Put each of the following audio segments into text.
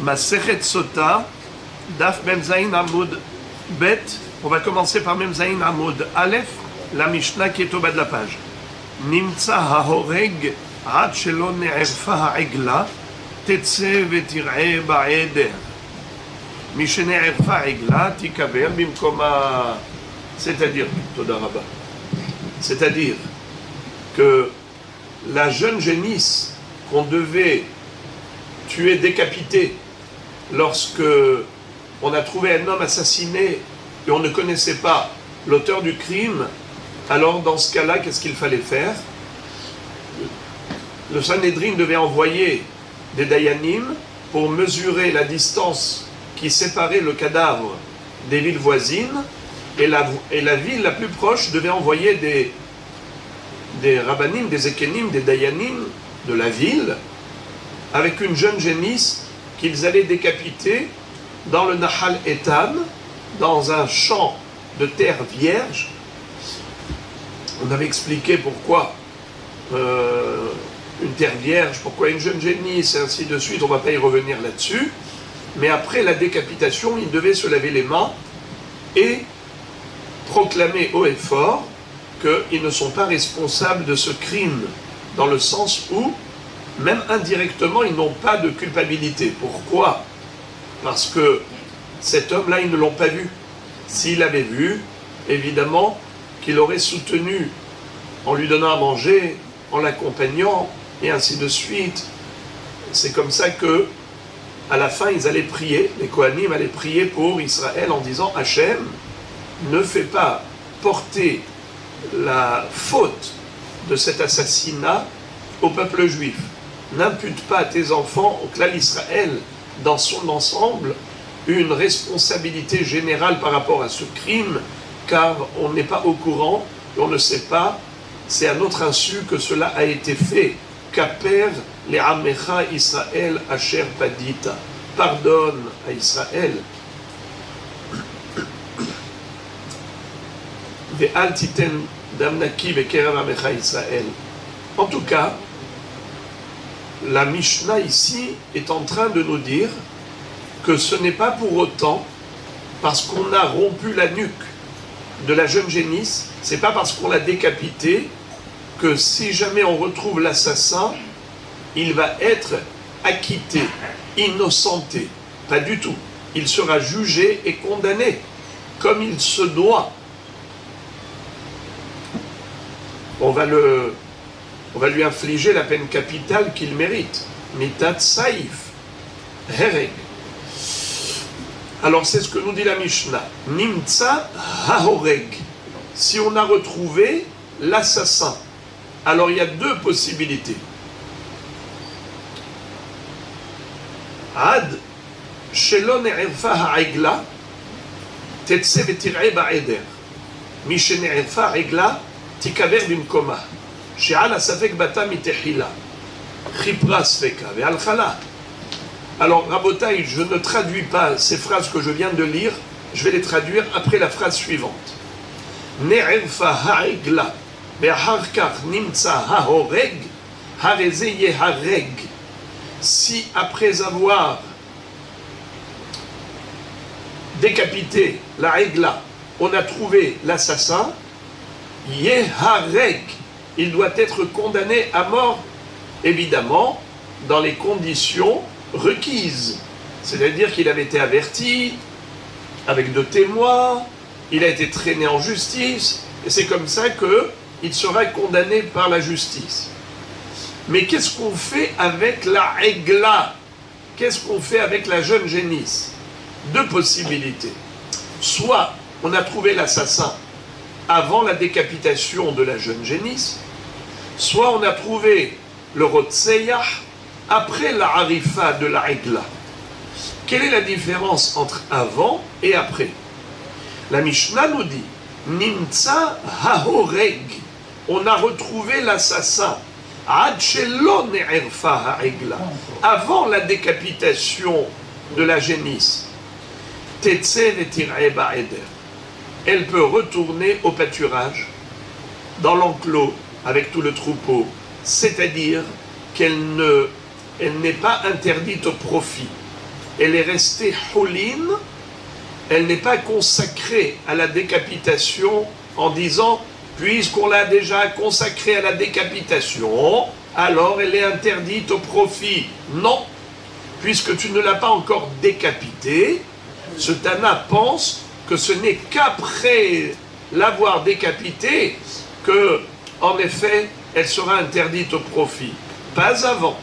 Masechet Sota, Daf Memzaïn Amoud Bet. On va commencer par Memzaïn Amoud Aleph, la Mishnah qui est au bas de la page. Nimtza hahoreg ad shelo ne'erfa ha'egla tetze vetir'e ba'eder. Mishene'erfa ha'egla tikaber bimkoma. C'est-à-dire, Toda Rabba, c'est-à-dire que la jeune génisse qu'on devait tuer décapitée lorsque on a trouvé un homme assassiné et on ne connaissait pas l'auteur du crime, alors dans ce cas-là, qu'est-ce qu'il fallait faire? Le Sanhédrin devait envoyer des Dayanim pour mesurer la distance qui séparait le cadavre des villes voisines, et la ville la plus proche devait envoyer des Rabbanim, des Ekenim, des Dayanim de la ville, avec une jeune génisse qu'ils allaient décapiter dans le Nahal Etan, dans un champ de terre vierge. On avait expliqué pourquoi une terre vierge, pourquoi une jeune génisse, et ainsi de suite, on ne va pas y revenir là-dessus. Mais après la décapitation, ils devaient se laver les mains et proclamer haut et fort qu'ils ne sont pas responsables de ce crime, dans le sens où, même indirectement, ils n'ont pas de culpabilité. Pourquoi? Parce que cet homme-là, ils ne l'ont pas vu. S'il l'avait vu, évidemment, qu'il aurait soutenu en lui donnant à manger, en l'accompagnant, et ainsi de suite. C'est comme ça que, à la fin, ils allaient prier, les Kohanim allaient prier pour Israël en disant « Hachem, ne fais pas porter la faute de cet assassinat au peuple juif. N'impute pas à tes enfants, au clan Israël, dans son ensemble, une responsabilité générale par rapport à ce crime, car on n'est pas au courant, et on ne sait pas, c'est à notre insu que cela a été fait. Kaper le Amecha Israël Asher Padita. Pardonne à Israël. Ve'al titen damnaki bekerev Amecha Israël. En tout cas, la Mishnah ici est en train de nous dire que ce n'est pas pour autant, parce qu'on a rompu la nuque de la jeune génisse, c'est pas parce qu'on l'a décapité que si jamais on retrouve l'assassin, il va être acquitté, innocenté. Pas du tout. Il sera jugé et condamné, comme il se doit. On va lui infliger la peine capitale qu'il mérite. Mitat saïf, hereg. Alors c'est ce que nous dit la Mishnah. Nimtza hahoreg. Si on a retrouvé l'assassin, alors il y a deux possibilités. Ad shelo ne'erfa ha'egla tetse vetir'e ba'eder. Mi shene'erfa ha'egla tikaver bimkoma. She'al asafek bata mitechila. Chipra sfeka ve'al chala. Alors, Rabotai, je ne traduis pas ces phrases que je viens de lire, je vais les traduire après la phrase suivante. Ne'erfa ha'egla ve'achar kach nimtza ha'horeg hareze yehareg. Si après avoir décapité la Egla, on a trouvé l'assassin, yehareg, il doit être condamné à mort, évidemment, dans les conditions requises. C'est-à-dire qu'il avait été averti, avec deux témoins, il a été traîné en justice, et c'est comme ça qu'il sera condamné par la justice. Mais qu'est-ce qu'on fait avec la Egla? Qu'est-ce qu'on fait avec la jeune génisse? Deux possibilités. Soit on a trouvé l'assassin avant la décapitation de la jeune génisse, soit on a trouvé le Rotseyah après la Harifa de la Egla. Quelle est la différence entre avant et après? La Mishnah nous dit Nimtza hahoreg. On a retrouvé l'assassin Ad shelo ne'erfa ha'egla. Avant la décapitation de la génisse. Tetse vetir'e ba'eder. Elle peut retourner au pâturage, dans l'enclos, avec tout le troupeau. C'est-à-dire qu'elle n'est pas interdite au profit. elle est restée Houlin, elle n'est pas consacrée à la décapitation en disant, puisqu'on l'a déjà consacrée à la décapitation, alors elle est interdite au profit. Non, puisque tu ne l'as pas encore décapitée, ce Tana pense que ce n'est qu'après l'avoir décapitée que, en effet, elle sera interdite au profit. Pas avant.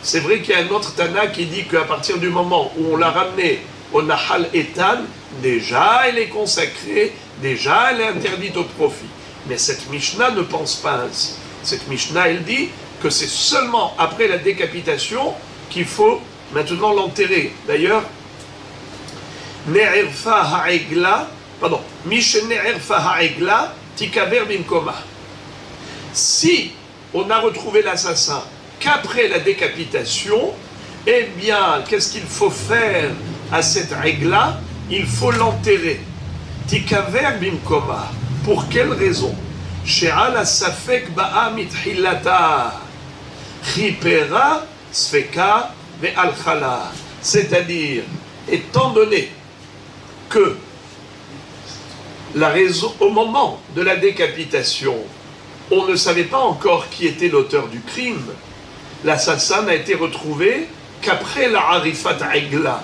C'est vrai qu'il y a un autre Tana qui dit qu'à partir du moment où on l'a ramenée au Nahal Etan, déjà elle est consacrée, déjà elle est interdite au profit. Mais cette Mishnah ne pense pas ainsi. Cette Mishnah, elle dit que c'est seulement après la décapitation qu'il faut maintenant l'enterrer. D'ailleurs, Ne'erfa ha'egla, pardon, Mish ne'erfa ha'egla, tikaver bimkoma. Si on a retrouvé l'assassin qu'après la décapitation, eh bien, qu'est-ce qu'il faut faire à cette règle-là? Il faut l'enterrer. Tikaver bimkoma. Pour quelle raison? She'ala safek ba'a mithilata. Chipera sfeka ve'alchala. C'est-à-dire, étant donné que la raison, au moment de la décapitation, on ne savait pas encore qui était l'auteur du crime, l'assassin n'a été retrouvé qu'après la Arifat Aigla.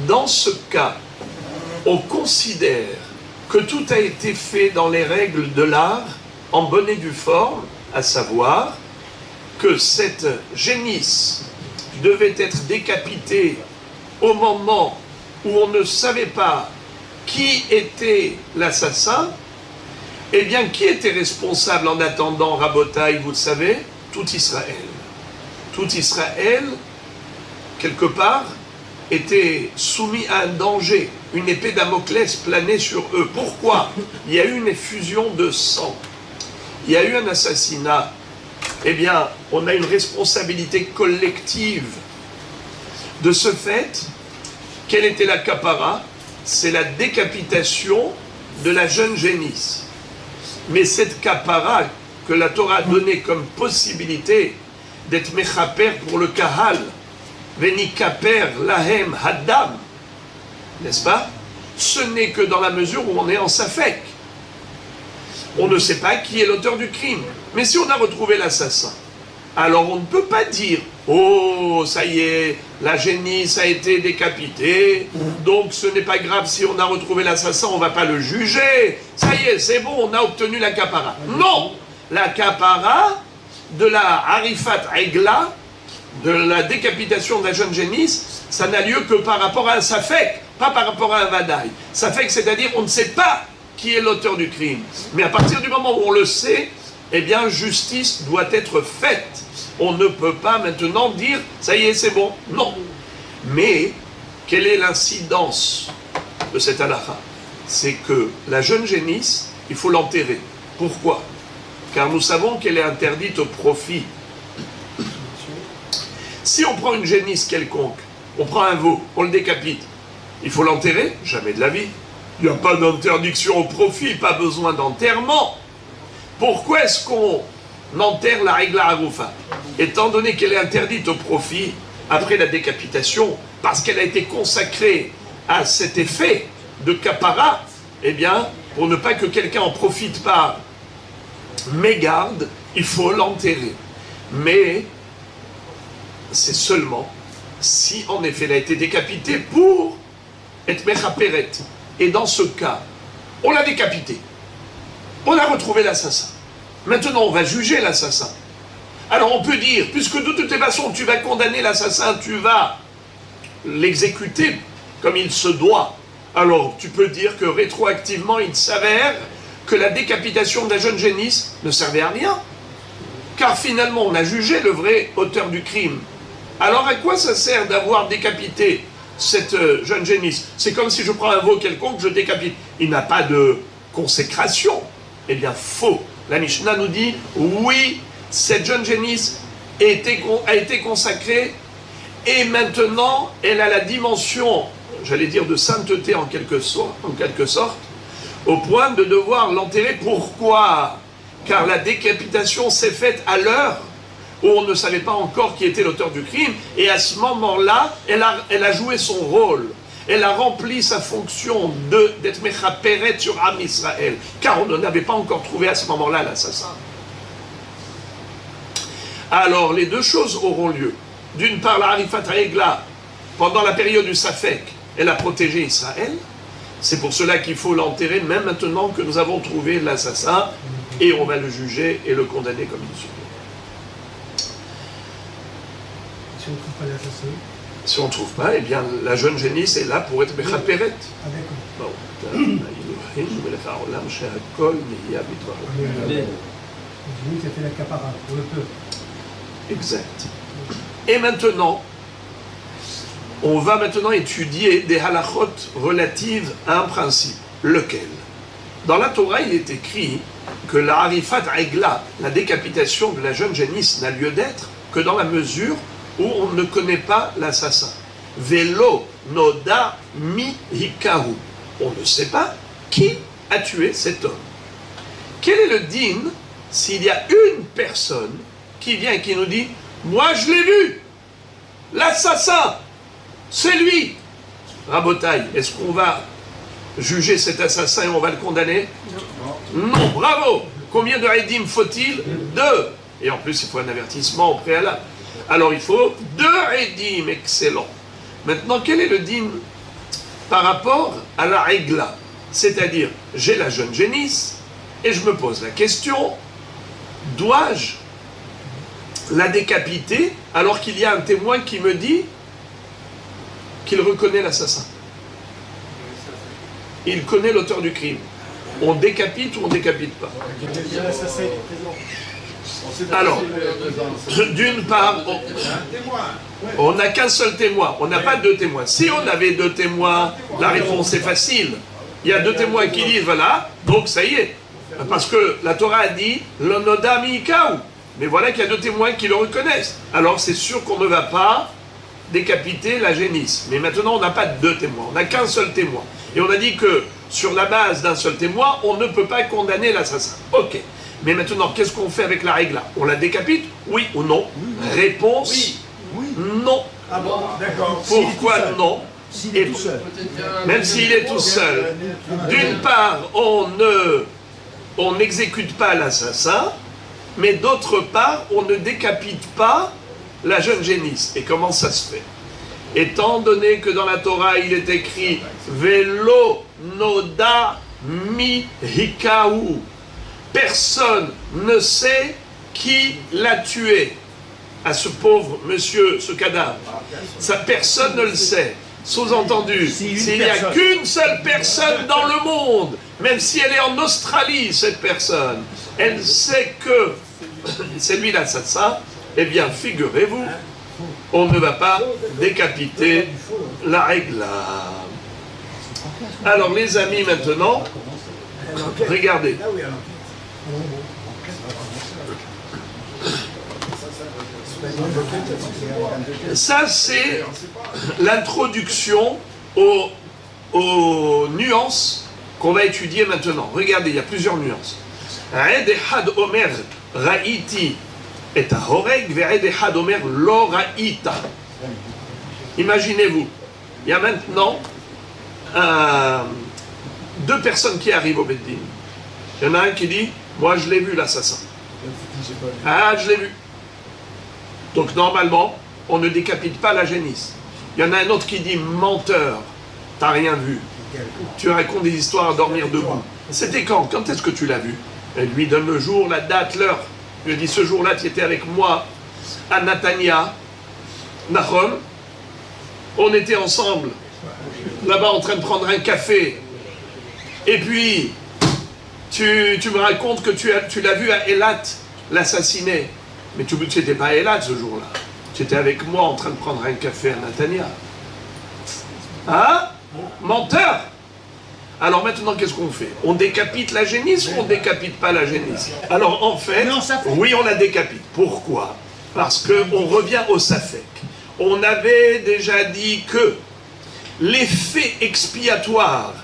Dans ce cas, on considère que tout a été fait dans les règles de l'art, en bonne et due forme, à savoir que cette génisse devait être décapitée au moment où on ne savait pas qui était l'assassin. Eh bien, qui était responsable en attendant Rabotaï, vous le savez? Tout Israël. Tout Israël, quelque part, était soumis à un danger. Une épée Damoclès planait sur eux. Pourquoi? Il y a eu une effusion de sang. Il y a eu un assassinat. Eh bien, on a une responsabilité collective. De ce fait, quelle était la capara? C'est la décapitation de la jeune génisse. Mais cette capara que la Torah a donnée comme possibilité d'être mechaper pour le kahal, venikaper lahem haddam, n'est-ce pas? Ce n'est que dans la mesure où on est en safek. On ne sait pas qui est l'auteur du crime. Mais si on a retrouvé l'assassin, alors on ne peut pas dire « Oh, ça y est, la génisse a été décapitée, donc ce n'est pas grave si on a retrouvé l'assassin, on ne va pas le juger. Ça y est, c'est bon, on a obtenu la capara. » Non! La capara de la Arifat Aigla, de la décapitation de la jeune génisse, ça n'a lieu que par rapport à un safek, pas par rapport à un vadaï. Safek, c'est-à-dire on ne sait pas qui est l'auteur du crime. Mais à partir du moment où on le sait, eh bien, justice doit être faite. On ne peut pas maintenant dire, ça y est, c'est bon. Non. Mais, quelle est l'incidence de cette halakha? C'est que la jeune génisse, il faut l'enterrer. Pourquoi? Car nous savons qu'elle est interdite au profit. Si on prend une génisse quelconque, on prend un veau, on le décapite, il faut l'enterrer? Jamais de la vie. Il n'y a pas d'interdiction au profit, pas besoin d'enterrement. Pourquoi est-ce qu'on enterre la règle Aroufa? Étant donné qu'elle est interdite au profit après la décapitation, parce qu'elle a été consacrée à cet effet de capara, eh bien, pour ne pas que quelqu'un en profite par mégarde, il faut l'enterrer. Mais c'est seulement si en effet elle a été décapitée pour être mechaperet. Et dans ce cas, on l'a décapité. On a retrouvé l'assassin. Maintenant, on va juger l'assassin. Alors on peut dire, puisque de toutes les façons tu vas condamner l'assassin, tu vas l'exécuter comme il se doit, alors tu peux dire que rétroactivement il s'avère que la décapitation de la jeune génisse ne servait à rien. Car finalement on a jugé le vrai auteur du crime. Alors à quoi ça sert d'avoir décapité cette jeune génisse? C'est comme si je prends un veau quelconque, je décapite. Il n'a pas de consécration. Eh bien faux. La Mishnah nous dit, oui, cette jeune génisse a été consacrée et maintenant elle a la dimension, j'allais dire de sainteté en quelque sorte, au point de devoir l'enterrer. Pourquoi? Car la décapitation s'est faite à l'heure où on ne savait pas encore qui était l'auteur du crime, et à ce moment-là, elle a joué son rôle. Elle a rempli sa fonction d'être mechaperet sur Am Israël, car on n'avait pas encore trouvé à ce moment-là l'assassin. Alors, les deux choses auront lieu. D'une part, la Harifat Ha'egla, pendant la période du Safek, elle a protégé Israël. C'est pour cela qu'il faut l'enterrer, même maintenant que nous avons trouvé l'assassin, et on va le juger et le condamner comme il se doit. Si on ne trouve pas l'assassin. Si on ne trouve pas, eh bien, la jeune génisse est là pour être mechaperet. Ah, d'accord. C'était la capara pour le peuple. Exact. Et maintenant, on va maintenant étudier des halachot relatives à un principe. Lequel? Dans la Torah, il est écrit que la harifat ha'egla, la décapitation de la jeune génisse, n'a lieu d'être que dans la mesure où on ne connaît pas l'assassin. Velo noda mi hikahu. On ne sait pas qui a tué cet homme. Quel est le din s'il y a une personne qui vient et qui nous dit « Moi je l'ai vu, l'assassin, c'est lui !» Rabotaï, est-ce qu'on va juger cet assassin et on va le condamner? Non, bravo. Combien de Haïdim faut-il? 2. Et en plus, il faut un avertissement au préalable. Alors, il faut 2 Haïdim, excellent. Maintenant, quel est le din par rapport à la Ha'egla? C'est-à-dire, j'ai la jeune génisse et je me pose la question, dois-je la décapiter alors qu'il y a un témoin qui me dit qu'il reconnaît l'assassin? Il connaît l'auteur du crime. On décapite ou on décapite pas? Alors, d'une part, on n'a qu'un seul témoin, on n'a pas 2 témoins. Si on avait 2 témoins, la réponse est facile. Il y a 2 témoins qui disent, voilà, donc ça y est. Parce que la Torah a dit, l'onoda miikaou. Mais voilà qu'il y a 2 témoins qui le reconnaissent. Alors c'est sûr qu'on ne va pas décapiter la génisse. Mais maintenant, on n'a pas 2 témoins, on n'a qu'un seul témoin. Et on a dit que sur la base d'un seul témoin, on ne peut pas condamner l'assassin. Ok. Mais maintenant, qu'est-ce qu'on fait avec la règle là? On la décapite? Oui ou non? Réponse, oui. Non. Ah bon, d'accord. Pourquoi non? S'il est tout seul. Même s'il est tout seul. D'une part, on n'exécute pas l'assassin, mais d'autre part, on ne décapite pas la jeune génisse. Et comment ça se fait? Étant donné que dans la Torah, il est écrit « Velo noda mi hikaou » personne ne sait qui l'a tué à ce pauvre monsieur, ce cadavre. Ça, personne ne le sait. Sous-entendu, s'il n'y a qu'une seule personne dans le monde, même si elle est en Australie, cette personne, elle sait que c'est lui l'assassin, eh bien, figurez-vous, on ne va pas décapiter la règle. Alors, les amis, maintenant, regardez. Ça, c'est l'introduction aux nuances qu'on va étudier maintenant. Regardez, il y a plusieurs nuances. Ed Echad Omer Ra'iti et Horeg ve'Ed Echad Omer Lo Ra'ita. Imaginez-vous, il y a maintenant 2 personnes qui arrivent au Beddin. Il y en a un qui dit « Moi, je l'ai vu, l'assassin. » Ah, je l'ai vu. Donc, normalement, on ne décapite pas la génisse. Il y en a un autre qui dit « Menteur, t'as rien vu. Tu racontes des histoires à dormir debout. » C'était quand? Quand est-ce que tu l'as vu? Elle lui donne le jour, la date, l'heure. Il lui dit « Ce jour-là, tu étais avec moi à Natania. Nahom. On était ensemble, là-bas, en train de prendre un café. Et puis... Tu me racontes que tu l'as vu à Eilat, l'assassiner. Mais tu n'étais pas à Eilat ce jour-là. Tu étais avec moi en train de prendre un café à Natania. Hein? Menteur! Alors maintenant, qu'est-ce qu'on fait? On décapite la génisse ou on ne décapite pas la génisse? Alors en fait, oui, on la décapite. Pourquoi? Parce qu'on revient au Safek. On avait déjà dit que l'effet expiatoire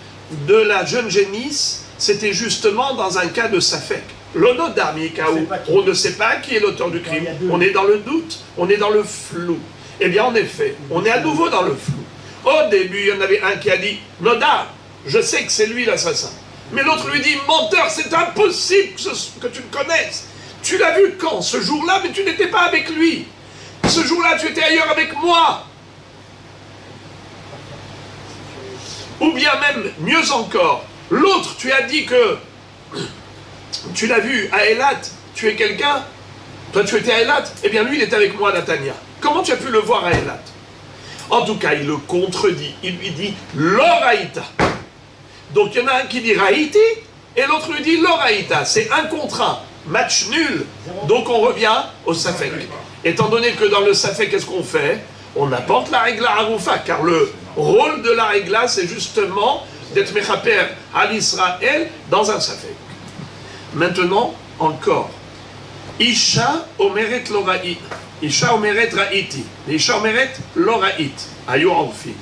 de la jeune génisse, c'était justement dans un cas de Safek. L'onodar Mikaou, on ne sait pas qui est l'auteur du crime. On est dans le doute, on est dans le flou. Eh bien, en effet, on est à nouveau dans le flou. Au début, il y en avait un qui a dit « Nodar, je sais que c'est lui l'assassin. » Mais l'autre lui dit « Menteur, c'est impossible que tu le connaisses. Tu l'as vu quand? Ce jour-là, mais tu n'étais pas avec lui. Ce jour-là, tu étais ailleurs avec moi. » Ou bien même, mieux encore, l'autre, tu as dit que tu l'as vu à Eilat, tu es quelqu'un, toi tu étais à Eilat, eh bien lui il était avec moi à Natania. Comment tu as pu le voir à Eilat? En tout cas, il le contredit, il lui dit l'oraïta. Donc il y en a un qui dit raïti, et l'autre lui dit l'oraïta. C'est un contre un, match nul. Donc on revient au safek. Étant donné que dans le safek, qu'est-ce qu'on fait? On apporte la règle à Aroufa, car le rôle de la règle, c'est justement d'être mechaper à l'Israël dans un safek. Maintenant, encore. Isha omeret loraït. Isha omeret raïti. Isha omeret loraït. Ayo alfi.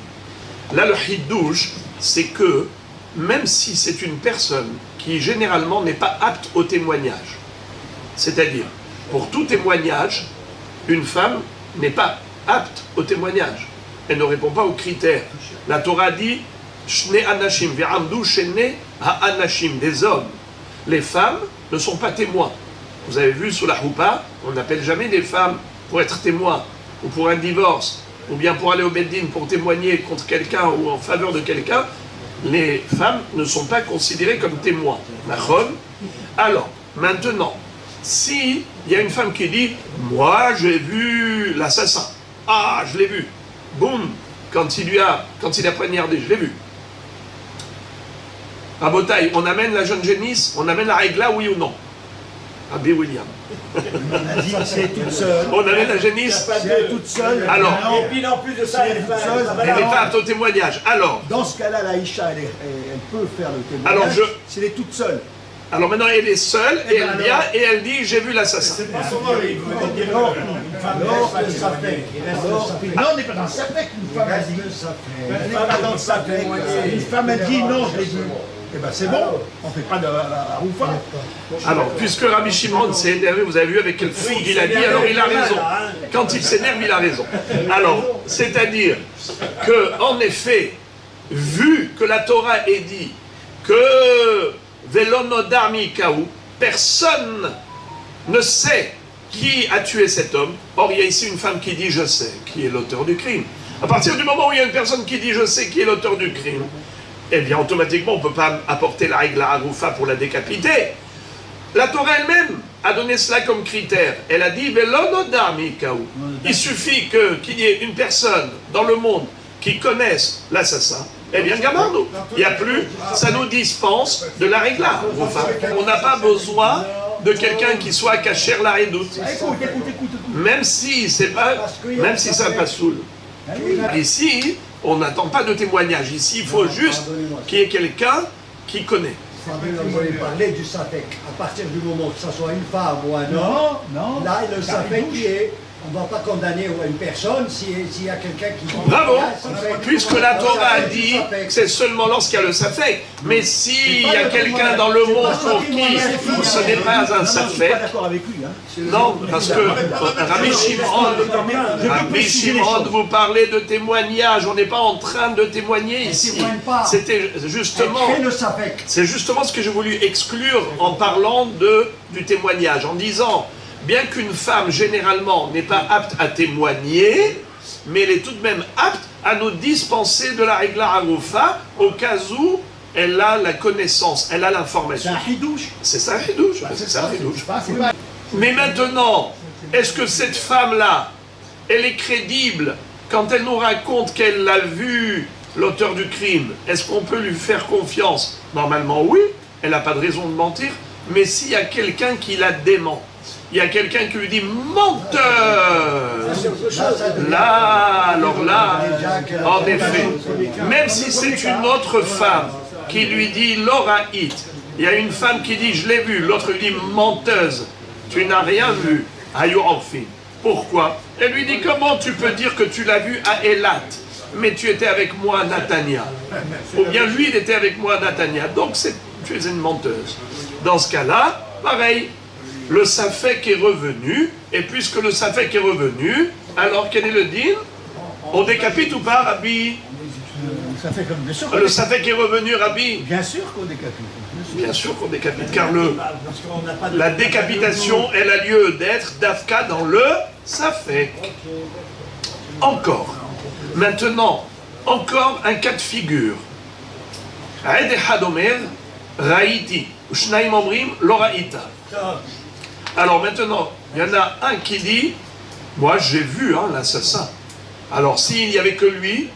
Là, le hidouche, c'est que, même si c'est une personne qui généralement n'est pas apte au témoignage, c'est-à-dire, pour tout témoignage, une femme n'est pas apte au témoignage. Elle ne répond pas aux critères. La Torah dit Shne anashim ve'amdu shene ha'anashim, des hommes. Les femmes ne sont pas témoins. Vous avez vu sous la Houpa, on n'appelle jamais les femmes pour être témoins, ou pour un divorce, ou bien pour aller au Beddin pour témoigner contre quelqu'un ou en faveur de quelqu'un. Les femmes ne sont pas considérées comme témoins. Alors, maintenant, si il y a une femme qui dit « Moi, j'ai vu l'assassin. Ah, je l'ai vu. Boum, quand il a poignardé, je l'ai vu. » À Botaï, on amène la jeune génisse, on amène la règle là, oui ou non? Abbé William. C'est toute seule. On amène la génisse. C'est toute seule. Alors, Et puis en plus de ça, elle elle n'est pas apte au témoignage. Alors, Dans ce cas-là, la Isha, elle peut faire le témoignage. Alors, si elle est toute seule. alors maintenant elle est seule et elle ben vient alors. et elle dit j'ai vu l'assassin. C'est pas son mari, il veut dire une femme reste le safek. Non, on n'est pas dans le Safek. Une femme, elle dit. Elle n'est femme pas dans peut le pas Safek. témoigner. Une femme, elle dit non, je l'ai vu. Eh bien, c'est bon. On ne fait pas de Roufa. Alors, puisque Rabbi Shimon s'est énervé, vous avez vu avec quel fou il a dit, alors il a raison. Quand il s'énerve, il a raison. Alors, c'est-à-dire que, en effet, vu que la Torah est dit que Velonodar Mikaou, personne ne sait qui a tué cet homme. Or, il y a ici une femme qui dit je sais qui est l'auteur du crime. À partir du moment où il y a une personne qui dit je sais qui est l'auteur du crime, eh bien, automatiquement, on ne peut pas apporter la règle à Aroufa pour la décapiter. La Torah elle-même a donné cela comme critère. Elle a dit, il suffit qu'il y ait une personne dans le monde qui connaisse l'assassin. Eh bien, gamardo, il n'y a plus, ça nous dispense de la règle à Aroufa. On n'a pas besoin de quelqu'un qui soit caché la redoute. Écoute. Même si c'est pas, même si ça passe saoul. Ici, on n'attend pas de témoignage. Ici, il faut juste qu'il y ait quelqu'un qui connaît. Vous avez parlé du Safek. À partir du moment que ce soit une femme ou un homme, Non. là, le Safek qui est, on ne va pas condamner une personne s'il y a quelqu'un qui... Bravo, Ah, Safek. puisque la Torah a Ça dit Safek. que c'est seulement lorsqu'il y a le safek. Mais s'il y a quelqu'un dans le monde pour qui ce n'est pas un Je ne suis safek, pas d'accord avec lui. non, parce que Rabbi Shimon, vous parlez de témoignage, on n'est pas en train de témoigner ici. témoigne pas. C'était Elle justement... crée le Safek. C'est justement ce que j'ai voulu exclure en parlant du témoignage, en disant, bien qu'une femme généralement n'est pas apte à témoigner, mais elle est tout de même apte à nous dispenser de la règle Aroufa au cas où elle a la connaissance, elle a l'information. C'est un hidouche. C'est ça un hidouche, c'est ça un hidouche. Mais maintenant, est-ce que cette femme-là, elle est crédible quand elle nous raconte qu'elle a vu l'auteur du crime? Est-ce qu'on peut lui faire confiance? Normalement, oui, elle n'a pas de raison de mentir, mais s'il y a quelqu'un qui la dément, il y a quelqu'un qui lui dit menteur, là, alors là, en effet, même si c'est une autre femme qui lui dit l'oraït, il y a une femme qui dit je l'ai vu, l'autre lui dit menteuse, tu n'as rien vu, ayo orphin. Pourquoi? Elle lui dit comment tu peux dire que tu l'as vu à Eilat, mais tu étais avec moi à Natania, ou bien lui il était avec moi à Natania, donc tu es une menteuse. Dans ce cas-là, pareil. Le Safek est revenu, et puisque le Safek est revenu, alors quel est le din? On décapite ou pas, Rabbi? Ça fait comme bien sûr. Le Safek est revenu, Rabbi? Bien sûr qu'on décapite. Bien sûr qu'on décapite, car Parce qu'on n'a pas de- la décapitation, elle a lieu d'être d'Afka dans le Safek. Encore. Maintenant, encore un cas de figure. Aed echad omer, raïti. Ushnaim omrim, lo raïta. Alors maintenant, il y en a un qui dit, moi j'ai vu l'assassin. Alors s'il n'y avait que lui,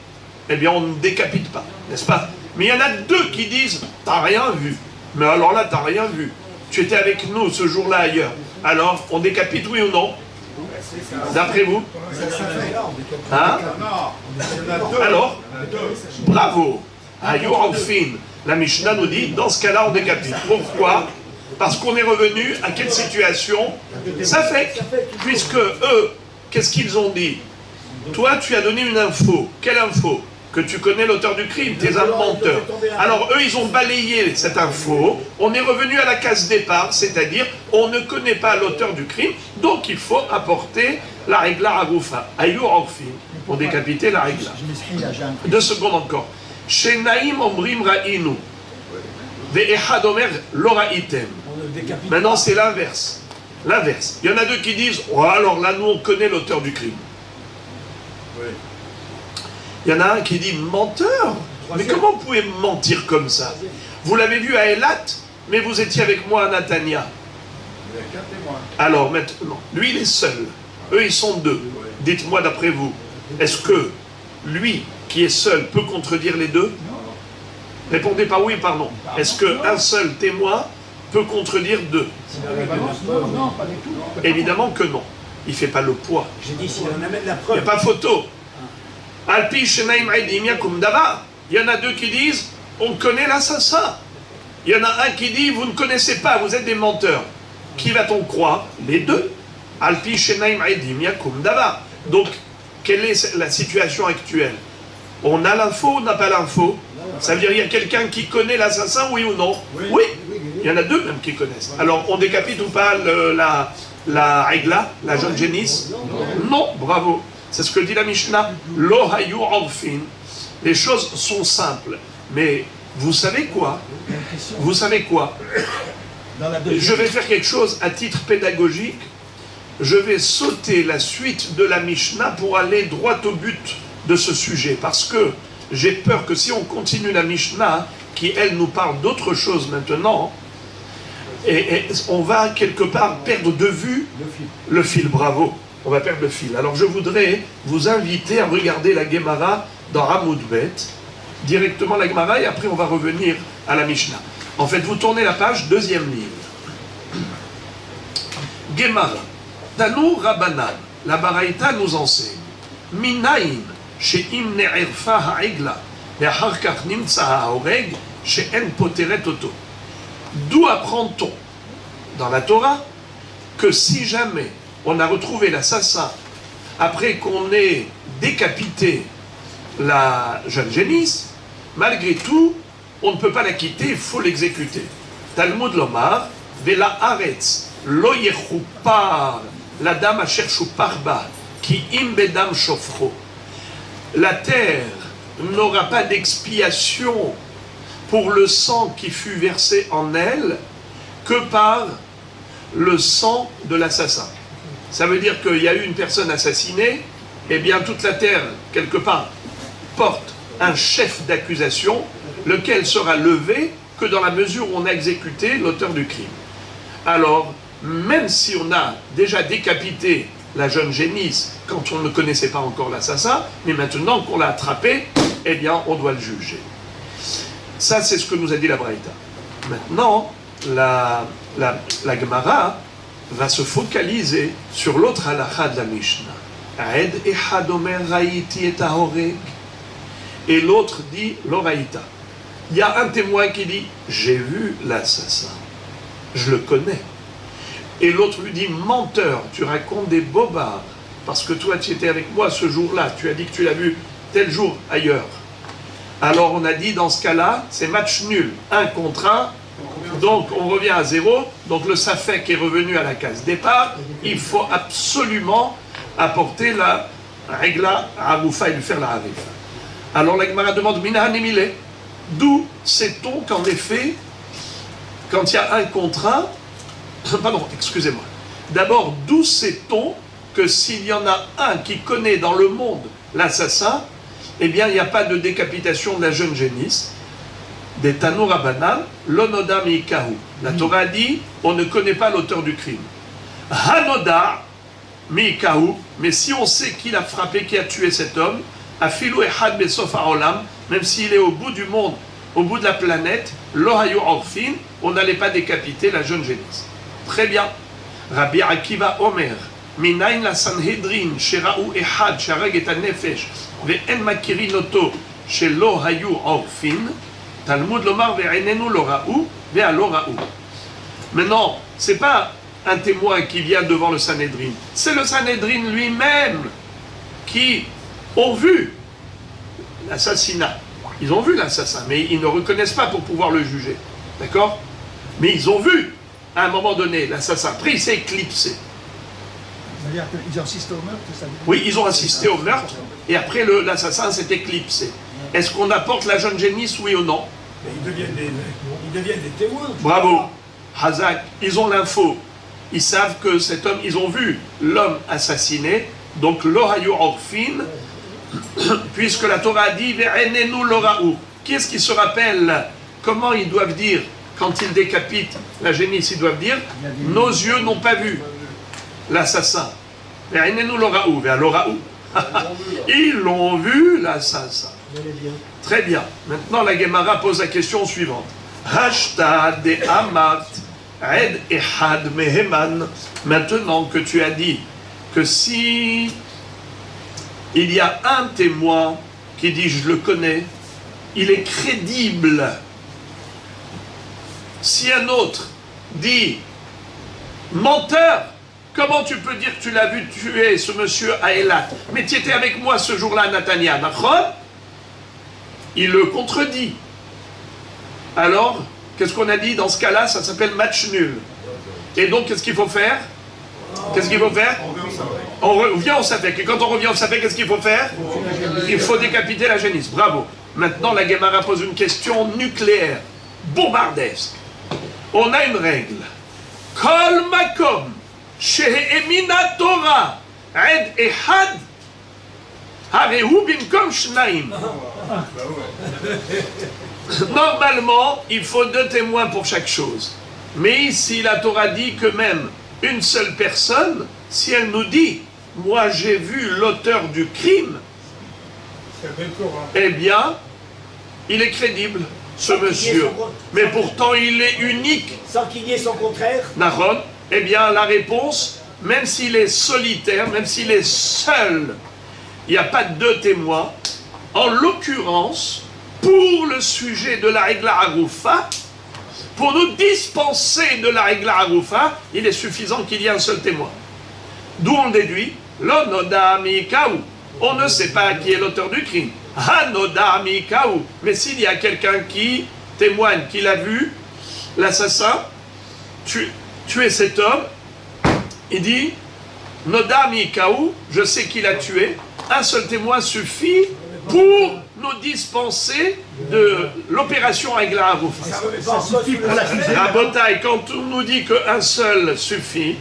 eh bien on ne décapite pas, n'est-ce pas? Mais il y en a deux qui disent, t'as rien vu. Mais alors là, t'as rien vu. Tu étais avec nous ce jour-là ailleurs. Alors, on décapite, oui ou non? D'après vous? Hein? Alors, bravo. Ayourofin. La Mishnah nous dit, dans ce cas-là, on décapite. Pourquoi? Parce qu'on est revenu à quelle situation? Ça fait. Puisque eux, qu'est-ce qu'ils ont dit? Toi, tu as donné une info. Quelle info? Que tu connais l'auteur du crime, tu es un menteur. Alors eux, ils ont balayé cette info, on est revenu à la case départ, c'est-à-dire, on ne connaît pas l'auteur du crime, donc il faut apporter la régla à Goufa. Ayou Orfin, pour décapiter la régla. 2 secondes encore. Chez Naïm Omrim Ra'inu, Ve'echad Omer Lora'item. Maintenant, c'est l'inverse. L'inverse. Il y en a deux qui disent, oh, alors là, nous, on connaît l'auteur du crime. Il y en a un qui dit menteur. Mais comment vous pouvez mentir comme ça? Vous l'avez vu à Elat, mais vous étiez avec moi à Natania. Alors maintenant, lui il est seul. Eux ils sont deux. Dites-moi d'après vous, est-ce que lui qui est seul peut contredire les deux? Répondez pas oui, pardon. Est-ce qu'un seul témoin peut contredire deux? Non, pas du tout. Évidemment que non. Il ne fait pas le poids. J'ai dit, si on amène la Il preuve. n'y a pas photo. Alpi Shenaim Aidim Yakum Dava. Il y en a deux qui disent, on connaît l'assassin. Il y en a un qui dit, vous ne connaissez pas, vous êtes des menteurs. Qui va-t-on croire? Les deux. Alpi Shenaim Aidim Yakum Dava. Donc, quelle est la situation actuelle? On a l'info ou on n'a pas l'info? Ça veut dire, il y a quelqu'un qui connaît l'assassin, oui ou non? Oui. Il y en a deux même qui connaissent. Alors, on décapite ou pas la régla, la jeune génisse? Non, bravo. C'est ce que dit la Mishnah. Lo hayu orfin. Les choses sont simples. Mais vous savez quoi? Vous savez quoi? Je vais faire quelque chose à titre pédagogique. Je vais sauter la suite de la Mishnah pour aller droit au but de ce sujet. Parce que j'ai peur que si on continue la Mishnah, qui elle nous parle d'autre chose maintenant, et on va quelque part perdre de vue le fil. Bravo. On va perdre le fil. Alors je voudrais vous inviter à regarder la Gemara dans Ramoudbet, directement la Gemara, et après on va revenir à la Mishnah. En fait, vous tournez la page, deuxième ligne. Gemara. Tanu Rabbanan. La Baraïta nous enseigne. Minaïn, she'im ne'erfa ha'egla, ve'achar kach nimtza ha'oreg, she'en poteret oto. D'où apprend-on dans la Torah que si jamais on a retrouvé l'assassin après qu'on ait décapité la jeune génisse, malgré tout, on ne peut pas la quitter, il faut l'exécuter. Talmud Lomar, Vela Aretz, Lo Yechupar, la dame a cherché parba, qui imbedam shofro. La terre n'aura pas d'expiation pour le sang qui fut versé en elle que par le sang de l'assassin. Ça veut dire qu'il y a eu une personne assassinée, et bien toute la terre, quelque part, porte un chef d'accusation, lequel sera levé que dans la mesure où on a exécuté l'auteur du crime. Alors, même si on a déjà décapité la jeune génisse quand on ne connaissait pas encore l'assassin, mais maintenant qu'on l'a attrapé, eh bien, on doit le juger. Ça, c'est ce que nous a dit la Braïta. Maintenant, la Gemara va se focaliser sur l'autre halakha de la Mishnah. Aed echad omer raïti et ahoreg. Et l'autre dit l'oraïta. Il y a un témoin qui dit j'ai vu l'assassin, je le connais. Et l'autre lui dit menteur, tu racontes des bobards, parce que toi tu étais avec moi ce jour-là, tu as dit que tu l'as vu tel jour ailleurs. Alors on a dit dans ce cas-là, c'est match nul, 1 contre 1, Donc on revient à 0. Donc le Safek est revenu à la case départ. Il faut absolument apporter la Regla Aroufa et lui faire la Harifa. Alors la Gemara demande Mina Hanemile. D'où sait-on qu'en effet, quand il y a un contre un, pardon, excusez-moi. D'abord, d'où sait-on que s'il y en a un qui connaît dans le monde l'assassin, eh bien, il n'y a pas de décapitation de la jeune génisse. Des Tanour Abanam, l'Onoda Miikahu. La Torah dit, on ne connaît pas l'auteur du crime. Hanoda Miikahu, mais si on sait qui l'a frappé, qui a tué cet homme, Afilu Ehad Besof Haolam, même s'il est au bout du monde, au bout de la planète, Lohayu Orfin, on n'allait pas décapiter la jeune génisse. Très bien. Rabbi Akiva Omer, Minayin la Sanhedrin, Sheraou Ehad, Shareg et Nefesh, Ve'en Makirin Oto, Shelo Hayu Orfin, Talmud Lomar Ve'enenu Loraou, Ve'aloraou. Maintenant, ce n'est pas un témoin qui vient devant le Sanhedrin, c'est le Sanhedrin lui-même qui ont vu l'assassinat. Ils ont vu l'assassin, mais ils ne reconnaissent pas pour pouvoir le juger. D'accord? Mais ils ont vu, à un moment donné, l'assassin. Après, il s'est éclipsé. C'est-à-dire qu'ils ont assisté au meurtre, ça veut dire... Oui, ils ont assisté au meurtre, et après, l'assassin s'est éclipsé. Est-ce qu'on apporte la jeune génisse, oui ou non? Mais ils deviennent des témoins. Bravo. Hazak, ils ont l'info. Ils savent que cet homme, ils ont vu l'homme assassiné, donc l'Ohayu Orfin, puisque la Torah dit Ve'enenu Loraou. Qui est-ce qui se rappelle comment ils doivent dire quand ils décapitent la génisse? Ils doivent dire nos yeux n'ont pas vu l'assassin. Ve'enenu Loraou. Ve'aloraou. Ils l'ont vu l'assassin. Très bien. Maintenant la Gemara pose la question suivante. Hashta de Amat Ed Ehad Meheman. Maintenant que tu as dit que si il y a un témoin qui dit je le connais, il est crédible. Si un autre dit menteur, comment tu peux dire que tu l'as vu tuer ce monsieur à Eilat? Mais tu étais avec moi ce jour-là à Natania, Nachon? Il le contredit. Alors, qu'est-ce qu'on a dit dans ce cas-là? Ça s'appelle match nul. Et donc, qu'est-ce qu'il faut faire? Qu'est-ce qu'il faut faire? On revient au Safek. Et quand on revient au Safek, qu'est-ce qu'il faut faire? Il faut décapiter la génisse. Bravo. Maintenant, la Gemara pose une question nucléaire, bombardesque. On a une règle. Kol makom she'emina Torah ed ehad harehu bimkom shnaim. Normalement, il faut 2 témoins pour chaque chose. Mais ici, la Torah dit que même une seule personne, si elle nous dit « Moi, j'ai vu l'auteur du crime », eh bien, il est crédible, ce monsieur. Mais pourtant, il est unique. Sans qu'il y ait son contraire. Nahon, eh bien, la réponse, même s'il est solitaire, même s'il est seul, il n'y a pas 2 témoins. En l'occurrence, pour le sujet de la Regla Aroufa, pour nous dispenser de la Regla Aroufa, il est suffisant qu'il y ait un seul témoin. D'où on déduit, l'Onoda Miikahu. On ne sait pas qui est l'auteur du crime. Hanoda Miikahu. Mais s'il y a quelqu'un qui témoigne qu'il a vu l'assassin tuer cet homme, il dit Noda Miikahu, je sais qu'il a tué. Un seul témoin suffit pour nous dispenser de l'opération Regla Aroufa. Ça suffit pour la Rabotai, quand on nous dit qu'un seul suffit,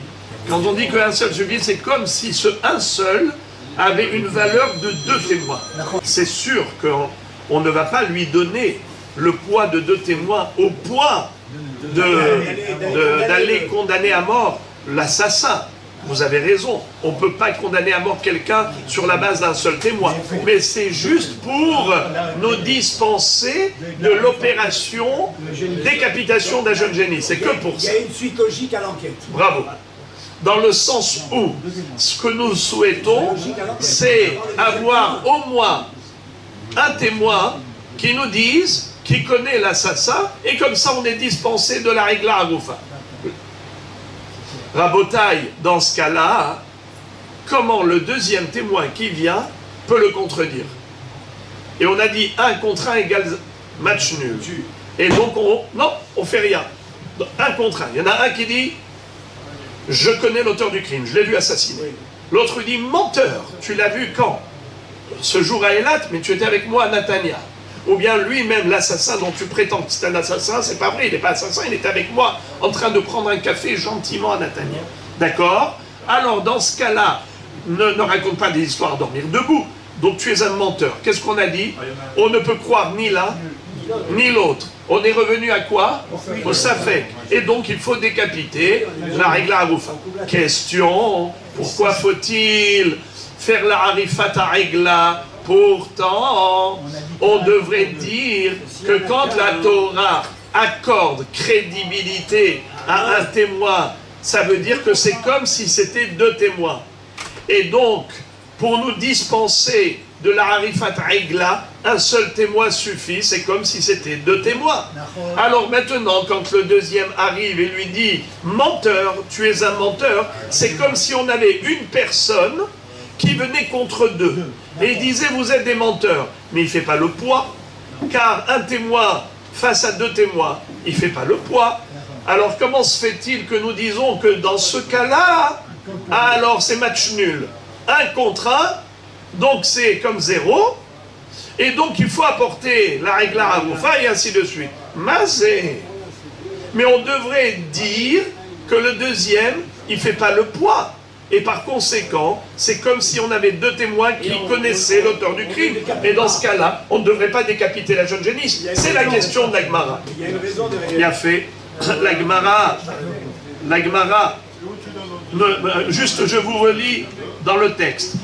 quand on dit qu'un seul suffit, c'est comme si ce un seul avait une valeur de 2 témoins. C'est sûr qu'on ne va pas lui donner le poids de 2 témoins au point d'aller condamner à mort l'assassin. Vous avez raison, on ne peut pas condamner à mort quelqu'un sur la base d'un seul témoin. Mais c'est juste pour nous dispenser de l'opération décapitation d'un jeune génie. C'est que pour ça. Il y a une suite logique à l'enquête. Bravo. Dans le sens où ce que nous souhaitons, c'est avoir au moins un témoin qui nous dise, qui connaît l'assassin, et comme ça on est dispensé de la Regla Aroufa. Rabotaille, dans ce cas-là, comment le deuxième témoin qui vient peut le contredire? Et on a dit 1 contre 1 égale match nul. Et donc, on fait rien. Un contre un. Il y en a un qui dit je connais l'auteur du crime, je l'ai vu assassiner. L'autre dit menteur, tu l'as vu quand? Ce jour à Eilat, mais tu étais avec moi à Natania. Ou bien lui-même, l'assassin dont tu prétends que c'est un assassin, c'est pas vrai, il n'est pas assassin, il était avec moi en train de prendre un café gentiment à Natania. D'accord? Alors dans ce cas-là, ne raconte pas des histoires à dormir debout. Donc tu es un menteur. Qu'est-ce qu'on a dit? On ne peut croire ni l'un ni l'autre. On est revenu à quoi? Au Safek. Et donc il faut décapiter la règle Aroufa. Question, pourquoi faut-il faire la Arifat à règla? Pourtant, on devrait dire que quand la Torah accorde crédibilité à un témoin, ça veut dire que c'est comme si c'était deux témoins. Et donc, pour nous dispenser de la Arifat Aigla, un seul témoin suffit, c'est comme si c'était deux témoins. Alors maintenant, quand le deuxième arrive et lui dit « menteur, tu es un menteur », c'est comme si on avait une personne qui venait contre deux. Et il disait « vous êtes des menteurs », mais il ne fait pas le poids, car un témoin face à deux témoins, il ne fait pas le poids. Alors comment se fait-il que nous disons que dans ce cas-là, alors c'est match nul, un contre un, donc c'est comme zéro, et donc il faut apporter la règle à Aroufa et ainsi de suite. Mazé. Mais on devrait dire que le deuxième, il ne fait pas le poids. Et par conséquent, c'est comme si on avait deux témoins qui connaissaient l'auteur du crime. Et dans ce cas-là, on ne devrait pas décapiter la jeune génisse. C'est la question de l'Agmara. Il y a une raison derrière. Il a fait l'Agmara, juste je vous relis dans le texte.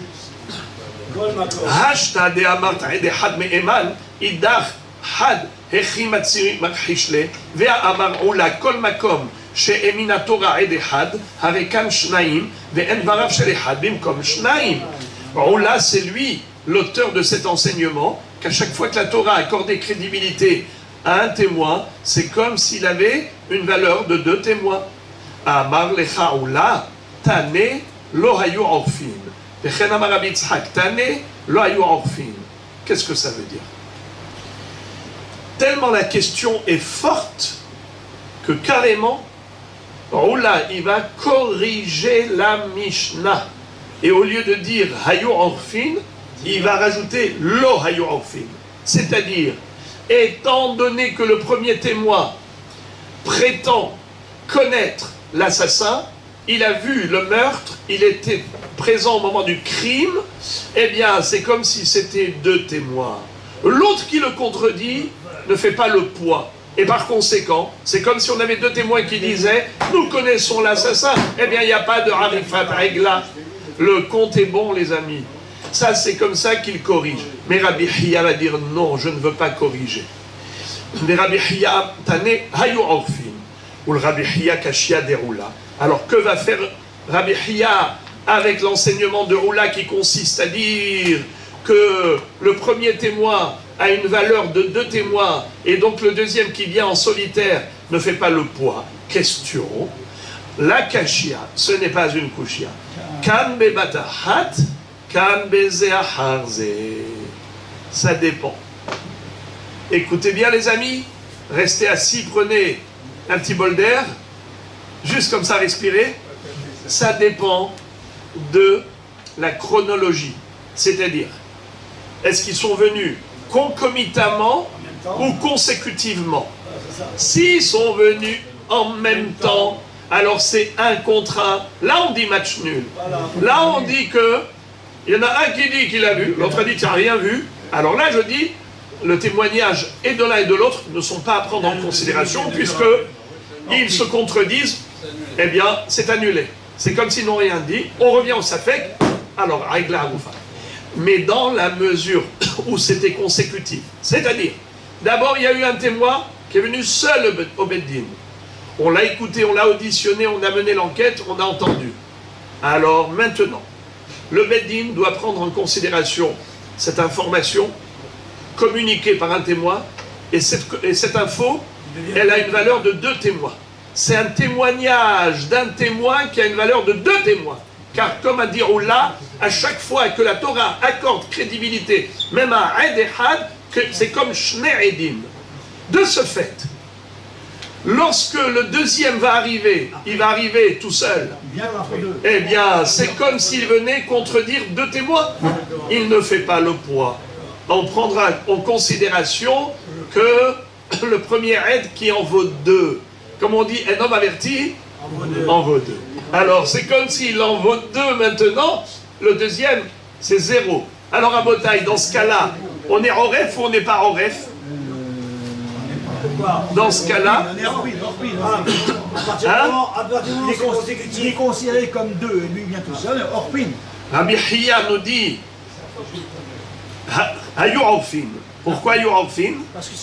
Hashta de amarta de had me'eman idach had hechim atziri makhishle ve'amar ula kol makom she'emin haTorah ed had hare kan shnaim ve'en varav shel echad bimkom shnaim. Ula, c'est lui l'auteur de cet enseignement qu'à chaque fois que la Torah accordait crédibilité à un témoin, c'est comme s'il avait une valeur de deux témoins. Amar lecha ula tane lo hayu orfin. Qu'est-ce que ça veut dire? Tellement la question est forte que carrément, Oula, il va corriger la Mishnah. Et au lieu de dire Hayu Orfin, il va rajouter Lo Hayu Orfin. C'est-à-dire, étant donné que le premier témoin prétend connaître l'assassin, il a vu le meurtre, il était présent au moment du crime, eh bien, c'est comme si c'était deux témoins. L'autre qui le contredit ne fait pas le poids. Et par conséquent, c'est comme si on avait deux témoins qui disaient « Nous connaissons l'assassin ». Eh bien, il n'y a pas de Harifat Aigla. Le compte est bon, les amis. Ça, c'est comme ça qu'il corrige. Mais Rabbi Hiya va dire « Non, je ne veux pas corriger ». Mais Rabbi Hiya, Tane, Hayu Orfin. Ou le Rabbi Hiya Kashia Deroula. Alors, que va faire Rabbi Hiya avec l'enseignement de Roula qui consiste à dire que le premier témoin a une valeur de deux témoins et donc le deuxième qui vient en solitaire ne fait pas le poids? Question. La kashia, ce n'est pas une kushia. Kan bebatahat, kan bezeaharze. Ça dépend. Écoutez bien les amis, restez assis, prenez un petit bol d'air, juste comme ça respirez. Ça dépend de la chronologie. C'est-à-dire, est-ce qu'ils sont venus concomitamment ou consécutivement? S'ils sont venus en même temps, alors c'est un contre un. Là, on dit match nul. Là, on dit que il y en a un qui dit qu'il a vu, l'autre a dit qu'il n'a rien vu. Alors là, je dis, le témoignage et de l'un et de l'autre ne sont pas à prendre en considération puisque ils se contredisent. Eh bien, c'est annulé. C'est comme s'ils n'ont rien dit. On revient au Safek. Alors, Aigla Aroufa. Mais dans la mesure où c'était consécutif. C'est-à-dire, d'abord, il y a eu un témoin qui est venu seul au Beddin. On l'a écouté, on l'a auditionné, on a mené l'enquête, on a entendu. Alors maintenant, le Beddin doit prendre en considération cette information communiquée par un témoin, et cette info, elle a une valeur de deux témoins. C'est un témoignage d'un témoin qui a une valeur de deux témoins. Car comme a dit Oula, à chaque fois que la Torah accorde crédibilité, même à Ed Ehad, c'est comme Shnei Edim. De ce fait, Lorsque le deuxième va arriver, il va arriver tout seul. Il vient entre deux. Eh bien, c'est comme s'il venait contredire deux témoins. Il ne fait pas le poids. On prendra en considération que le premier aide qui en vaut deux. Comme on dit, un homme averti en vaut deux. Alors, c'est comme s'il en vaut deux maintenant. Le deuxième, c'est zéro. Alors, à Botaï, dans ce cas-là, on est en ref ou on n'est pas en ref? Dans ce cas-là, On est hors pile, hors pile. À partir du moment où c'est Il est consécutif. considéré comme deux, et lui il vient tout seul, hors pile. Rabbi Hiya nous dit Hayu'afin. Pourquoi Hayu'afin? Parce que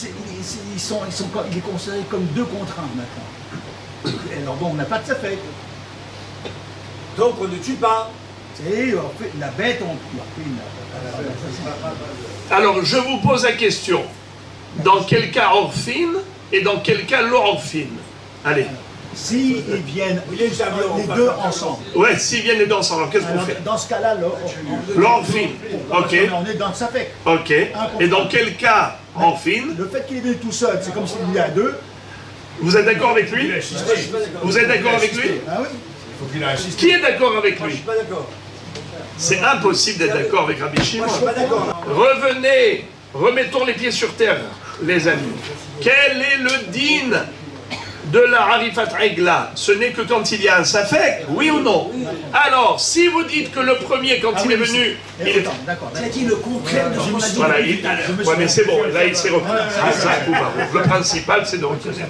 il est considéré comme deux contre un maintenant. Et alors bon, on n'a pas de safek. Donc on ne tue pas. C'est la bête, on tue. Alors, je vous pose la question. Dans quel cas orphine et dans quel cas l'orphine? Allez. Si ils viennent les deux ensemble. Ouais, s'ils viennent les deux ensemble, alors qu'est-ce qu'on Alors, fait? dans ce cas-là, L'orphine. Ok. on est dans le safek. Ok. Et dans quel cas orphine? Le fait qu'il est venu tout seul, c'est comme s'il y a deux. Vous êtes d'accord avec lui? Vous êtes d'accord avec lui? Ah oui. Il faut qu'il insiste. Qui est d'accord avec Moi je lui? suis pas d'accord. C'est impossible d'être d'accord avec Rabbi Shimon. Moi je suis pas d'accord. Revenez, remettons les pieds sur terre, les amis. Quel est le din de la Harifat Regla? Ce n'est que quand il y a un safek, oui ou non? Alors, si vous dites que le premier, quand il est venu, il est... D'accord. Tu as dit le contraire de ce qu'on a dit. Voilà, ouais, mais c'est bon, là il s'est repris. C'est ça, le principal, c'est de reconnaître.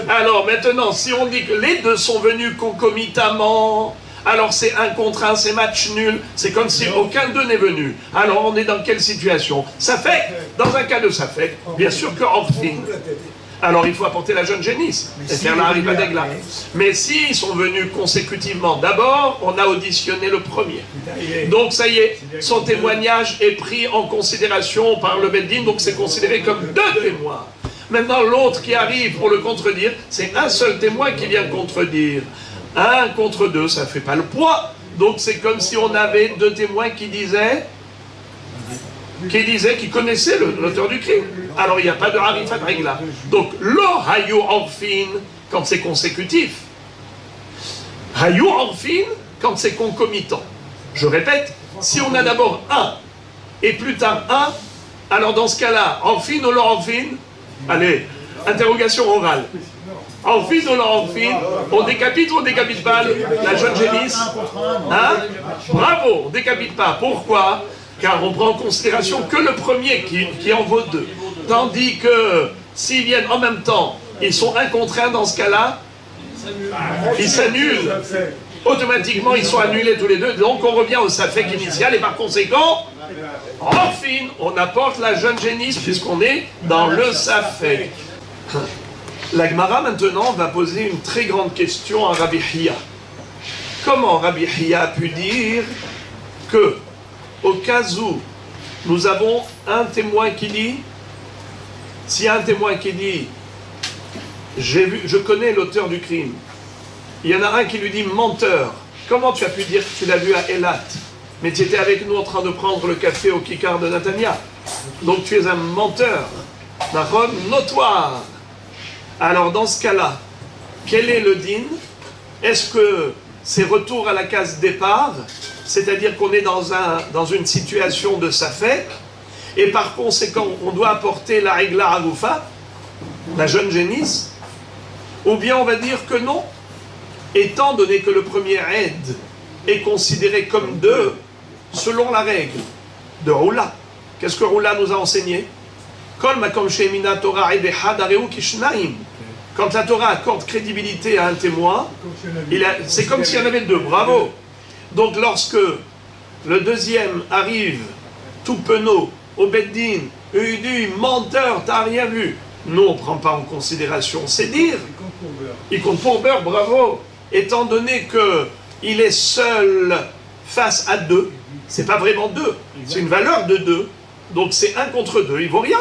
Alors maintenant, si on dit que les deux sont venus concomitamment, alors c'est un contre un, c'est match nul, c'est comme si aucun d'eux n'est venu. Alors on est dans quelle situation? Ça fait, dans un cas de ça fait, bien sûr que orphin. Alors il faut apporter la jeune génisse et faire la Harifa d'Egla. Mais s'ils sont venus consécutivement, d'abord on a auditionné le premier. Donc ça y est, son témoignage est pris en considération par le Beddin, donc c'est considéré comme deux témoins. Maintenant l'autre qui arrive pour le contredire, c'est un seul témoin qui vient contredire. Un contre deux, ça ne fait pas le poids. Donc c'est comme si on avait deux témoins qui disaient, qui connaissaient l'auteur du crime. Alors il n'y a pas de harifat regla. Donc lo hayu orfin quand c'est consécutif. Hayu orfin quand c'est concomitant. Je répète, si on a d'abord un et plus tard un, alors dans ce cas-là, orfin ou lo orfin, allez, interrogation orale. Orphin ou l'orphine, on décapite ou on décapite pas la jeune génisse? Hein? Bravo, on décapite pas. Pourquoi? Car on prend en considération que le premier qui en vaut deux. Tandis que s'ils viennent en même temps, ils sont un contre un dans ce cas-là, ils s'annulent. Automatiquement, ils sont annulés tous les deux. Donc on revient au safek initial et par conséquent, orphine, on apporte la jeune génisse puisqu'on est dans le safek. La Gemara maintenant va poser une très grande question à Rabbi Hiya. Comment Rabbi Hiya a pu dire que, au cas où nous avons un témoin qui dit, s'il y a un témoin qui dit, je connais l'auteur du crime, il y en a un qui lui dit menteur. Comment tu as pu dire que tu l'as vu à Elat, mais tu étais avec nous en train de prendre le café au Kikar de Natania? Donc tu es un menteur, d'un homme notoire. Alors dans ce cas-là, quel est le din? Est-ce que c'est retour à la case départ, c'est-à-dire qu'on est dans une situation de safek, et par conséquent on doit apporter la regla agoufa, la jeune génisse, ou bien on va dire que non, étant donné que le premier aide est considéré comme deux, selon la règle de Roula. Qu'est-ce que Roula nous a enseigné? Quand la Torah accorde crédibilité à un témoin, c'est comme s'il y en avait deux, bravo. Donc lorsque le deuxième arrive, tout penaud, au Beddin, il dit menteur, t'as rien vu. Nous on ne prend pas en considération, c'est dire. Il compte pour beurre, bravo. Étant donné qu'il est seul face à deux, c'est pas vraiment deux, c'est une valeur de deux. Donc c'est un contre deux, il vaut rien.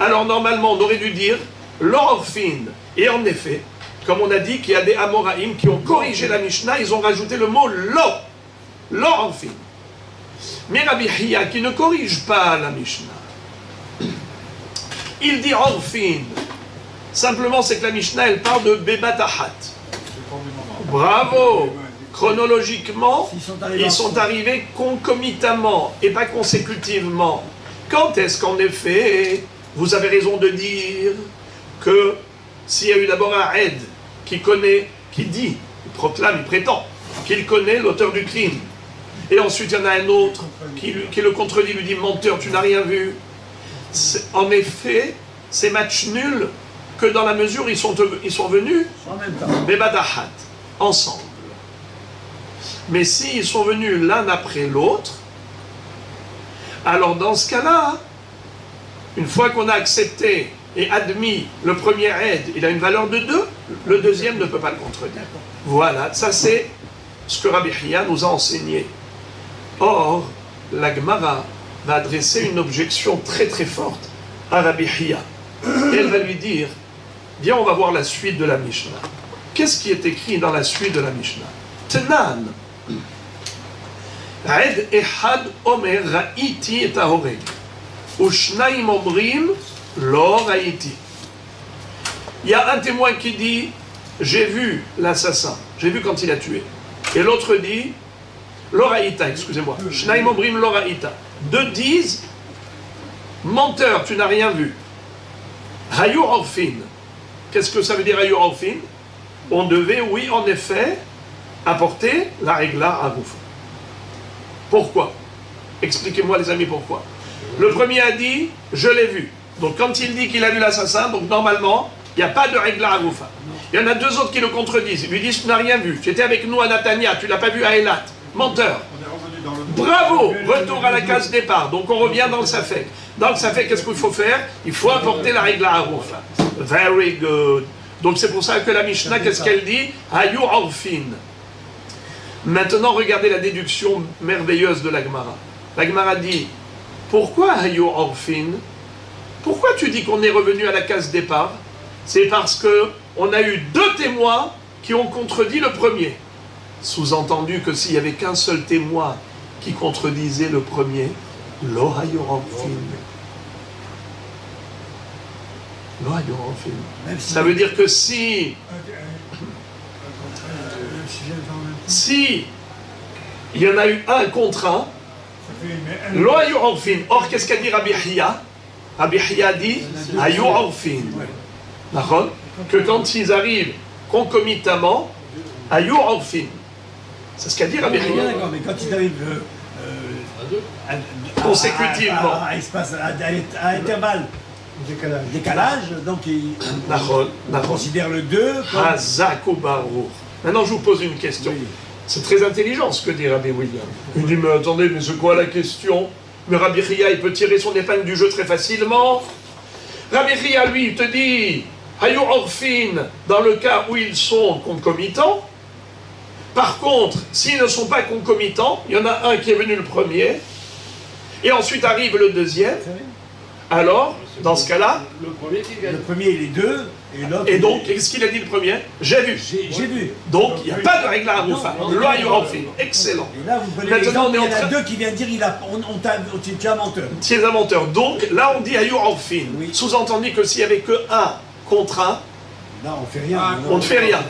Alors normalement on aurait dû dire l'orphine. Et en effet, comme on a dit qu'il y a des Amoraïm qui ont corrigé la Mishnah, ils ont rajouté le mot l'orphine. Mais Rabbi Hiya qui ne corrige pas la Mishnah, il dit orphine. Simplement, c'est que la Mishnah, elle parle de Bebatahat. Bravo! Chronologiquement, ils sont arrivés concomitamment et pas consécutivement. Quand est-ce qu'en effet, vous avez raison de dire que s'il y a eu d'abord un aide qui connaît, qui dit, il proclame, il prétend qu'il connaît l'auteur du crime, et ensuite il y en a un autre qui le contredit, lui dit menteur, tu n'as rien vu. En effet, c'est match nul que dans la mesure où ils sont venus En même temps. Bebadahat, ensemble. Mais s'ils sont venus l'un après l'autre, alors dans ce cas-là, une fois qu'on a accepté et admis le premier aide, il a une valeur de 2, le deuxième ne peut pas le contredire. Voilà, ça c'est ce que Rabbi Hiya nous a enseigné. Or, la Gemara va adresser une objection très très forte à Rabbi Hiya. Elle va lui dire, viens, on va voir la suite de la Mishnah. Qu'est-ce qui est écrit dans la suite de la Mishnah? Tenan. Aed ehad omer ra'iti et ahoreg. Ushnaim omrim lo ra'iti. Il y a un témoin qui dit, j'ai vu l'assassin, j'ai vu quand il a tué. Et l'autre dit, lo ra'ita, excusez-moi. Shnaim omrim lo ra'ita. Deux disent, menteur, tu n'as rien vu. Hayu orfin. Qu'est-ce que ça veut dire Hayu orfin? On devait, oui, en effet, apporter la régla à Goufa. Pourquoi? Expliquez-moi, les amis, pourquoi. Le premier a dit, je l'ai vu. Donc, quand il dit qu'il a vu l'assassin, donc normalement, il n'y a pas de régla à Goufa. Il y en a deux autres qui le contredisent. Ils lui disent, tu n'as rien vu. Tu étais avec nous à Natania, tu ne l'as pas vu à Eilat. Menteur. Bravo! Retour à la case départ. Donc, on revient dans le Safek. Dans le Safek, qu'est-ce qu'il faut faire? Il faut apporter la régla à Goufa. Very good. Donc, c'est pour ça que la Mishnah, qu'est-ce qu'elle dit? Hayu orfin. Maintenant, regardez la déduction merveilleuse de la Gemara. La Gemara dit, pourquoi Hayu orfin? Pourquoi tu dis qu'on est revenu à la case départ? C'est parce que on a eu deux témoins qui ont contredit le premier. Sous-entendu que s'il n'y avait qu'un seul témoin qui contredisait le premier, lo Hayu orfin. Lo Hayu orfin. Ça veut dire que si il y en a eu un contre un, lo hayu orfin. Or, qu'est-ce qu'a dit Rabbi Hiya? Rabbi Hiya dit hayu orfin. D'accord? Que quand ils arrivent concomitamment, hayu orfin. C'est ce qu'a dit Rabbi Hiya. D'accord, mais quand ils arrivent consécutivement, à intervalle, décalage, donc ils considèrent le 2 comme... Hazak ou Baruch. Maintenant, je vous pose une question. Oui. C'est très intelligent ce que dit Rabbi William. Il dit, mais attendez, mais c'est quoi la question? Mais Rabbi Hiya, il peut tirer son épingle du jeu très facilement. Rabbi Hiya, lui, il te dit, Hayu orfin, dans le cas où ils sont concomitants. Par contre, s'ils ne sont pas concomitants, il y en a un qui est venu le premier, et ensuite arrive le deuxième. Alors, dans ce cas-là, Le premier qui gagne. Le premier, il est 2, et l'autre... et donc, qu'est-ce qu'il a dit le premier? J'ai vu. J'ai vu. Donc, il n'y a pas de règle à Goufa. Lo hayu orfin. Excellent. Et là, vous prenez Maintenant, l'exemple, on est il y en en a train- deux qui viennent dire, tu es un menteur. C'est un menteur. Donc, là, on dit Hayu orfin. Oui. Sous-entendu que s'il n'y avait que un contre un, Non, on fait rien. on ne fait rien.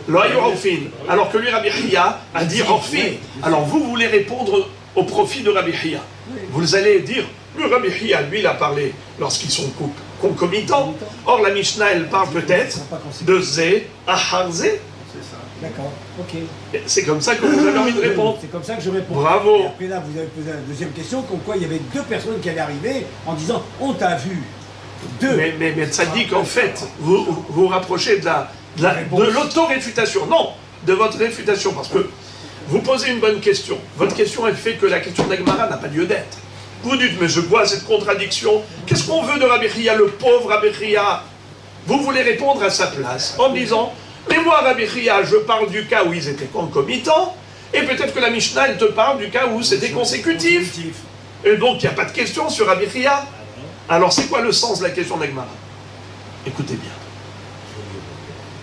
Lo hayu orfin. Alors que lui, Rabbi Hiya, a dit orfin. Oui. Alors, vous voulez répondre au profit de Rabbi Hiya. Vous allez dire, le Rabbi Hiya, lui, il a parlé lorsqu'ils sont concomitants. Or, la Mishnah, elle parle peut-être de Zé à Harzé. D'accord, ok. C'est comme ça que vous avez envie de répondre. C'est comme ça que je réponds. Bravo. Et après là, vous avez posé la deuxième question, comme quoi il y avait deux personnes qui allaient arriver en disant, on t'a vu. Deux. Mais ça dit qu'en fait, vous vous rapprochez de l'auto-réfutation. Non, de votre réfutation, parce que vous posez une bonne question. Votre question, elle fait que la question d'Agmara n'a pas lieu d'être. Vous dites, mais je vois cette contradiction. Qu'est-ce qu'on veut de Rabbi Hiya, le pauvre Rabbi Hiya? Vous voulez répondre à sa place en disant, mais moi, Rabbi Hiya, je parle du cas où ils étaient concomitants, et peut-être que la Mishnah, elle te parle du cas où c'était consécutif. Et donc, il n'y a pas de question sur Rabbi Hiya. Alors, c'est quoi le sens de la question d'Agmara? Écoutez bien.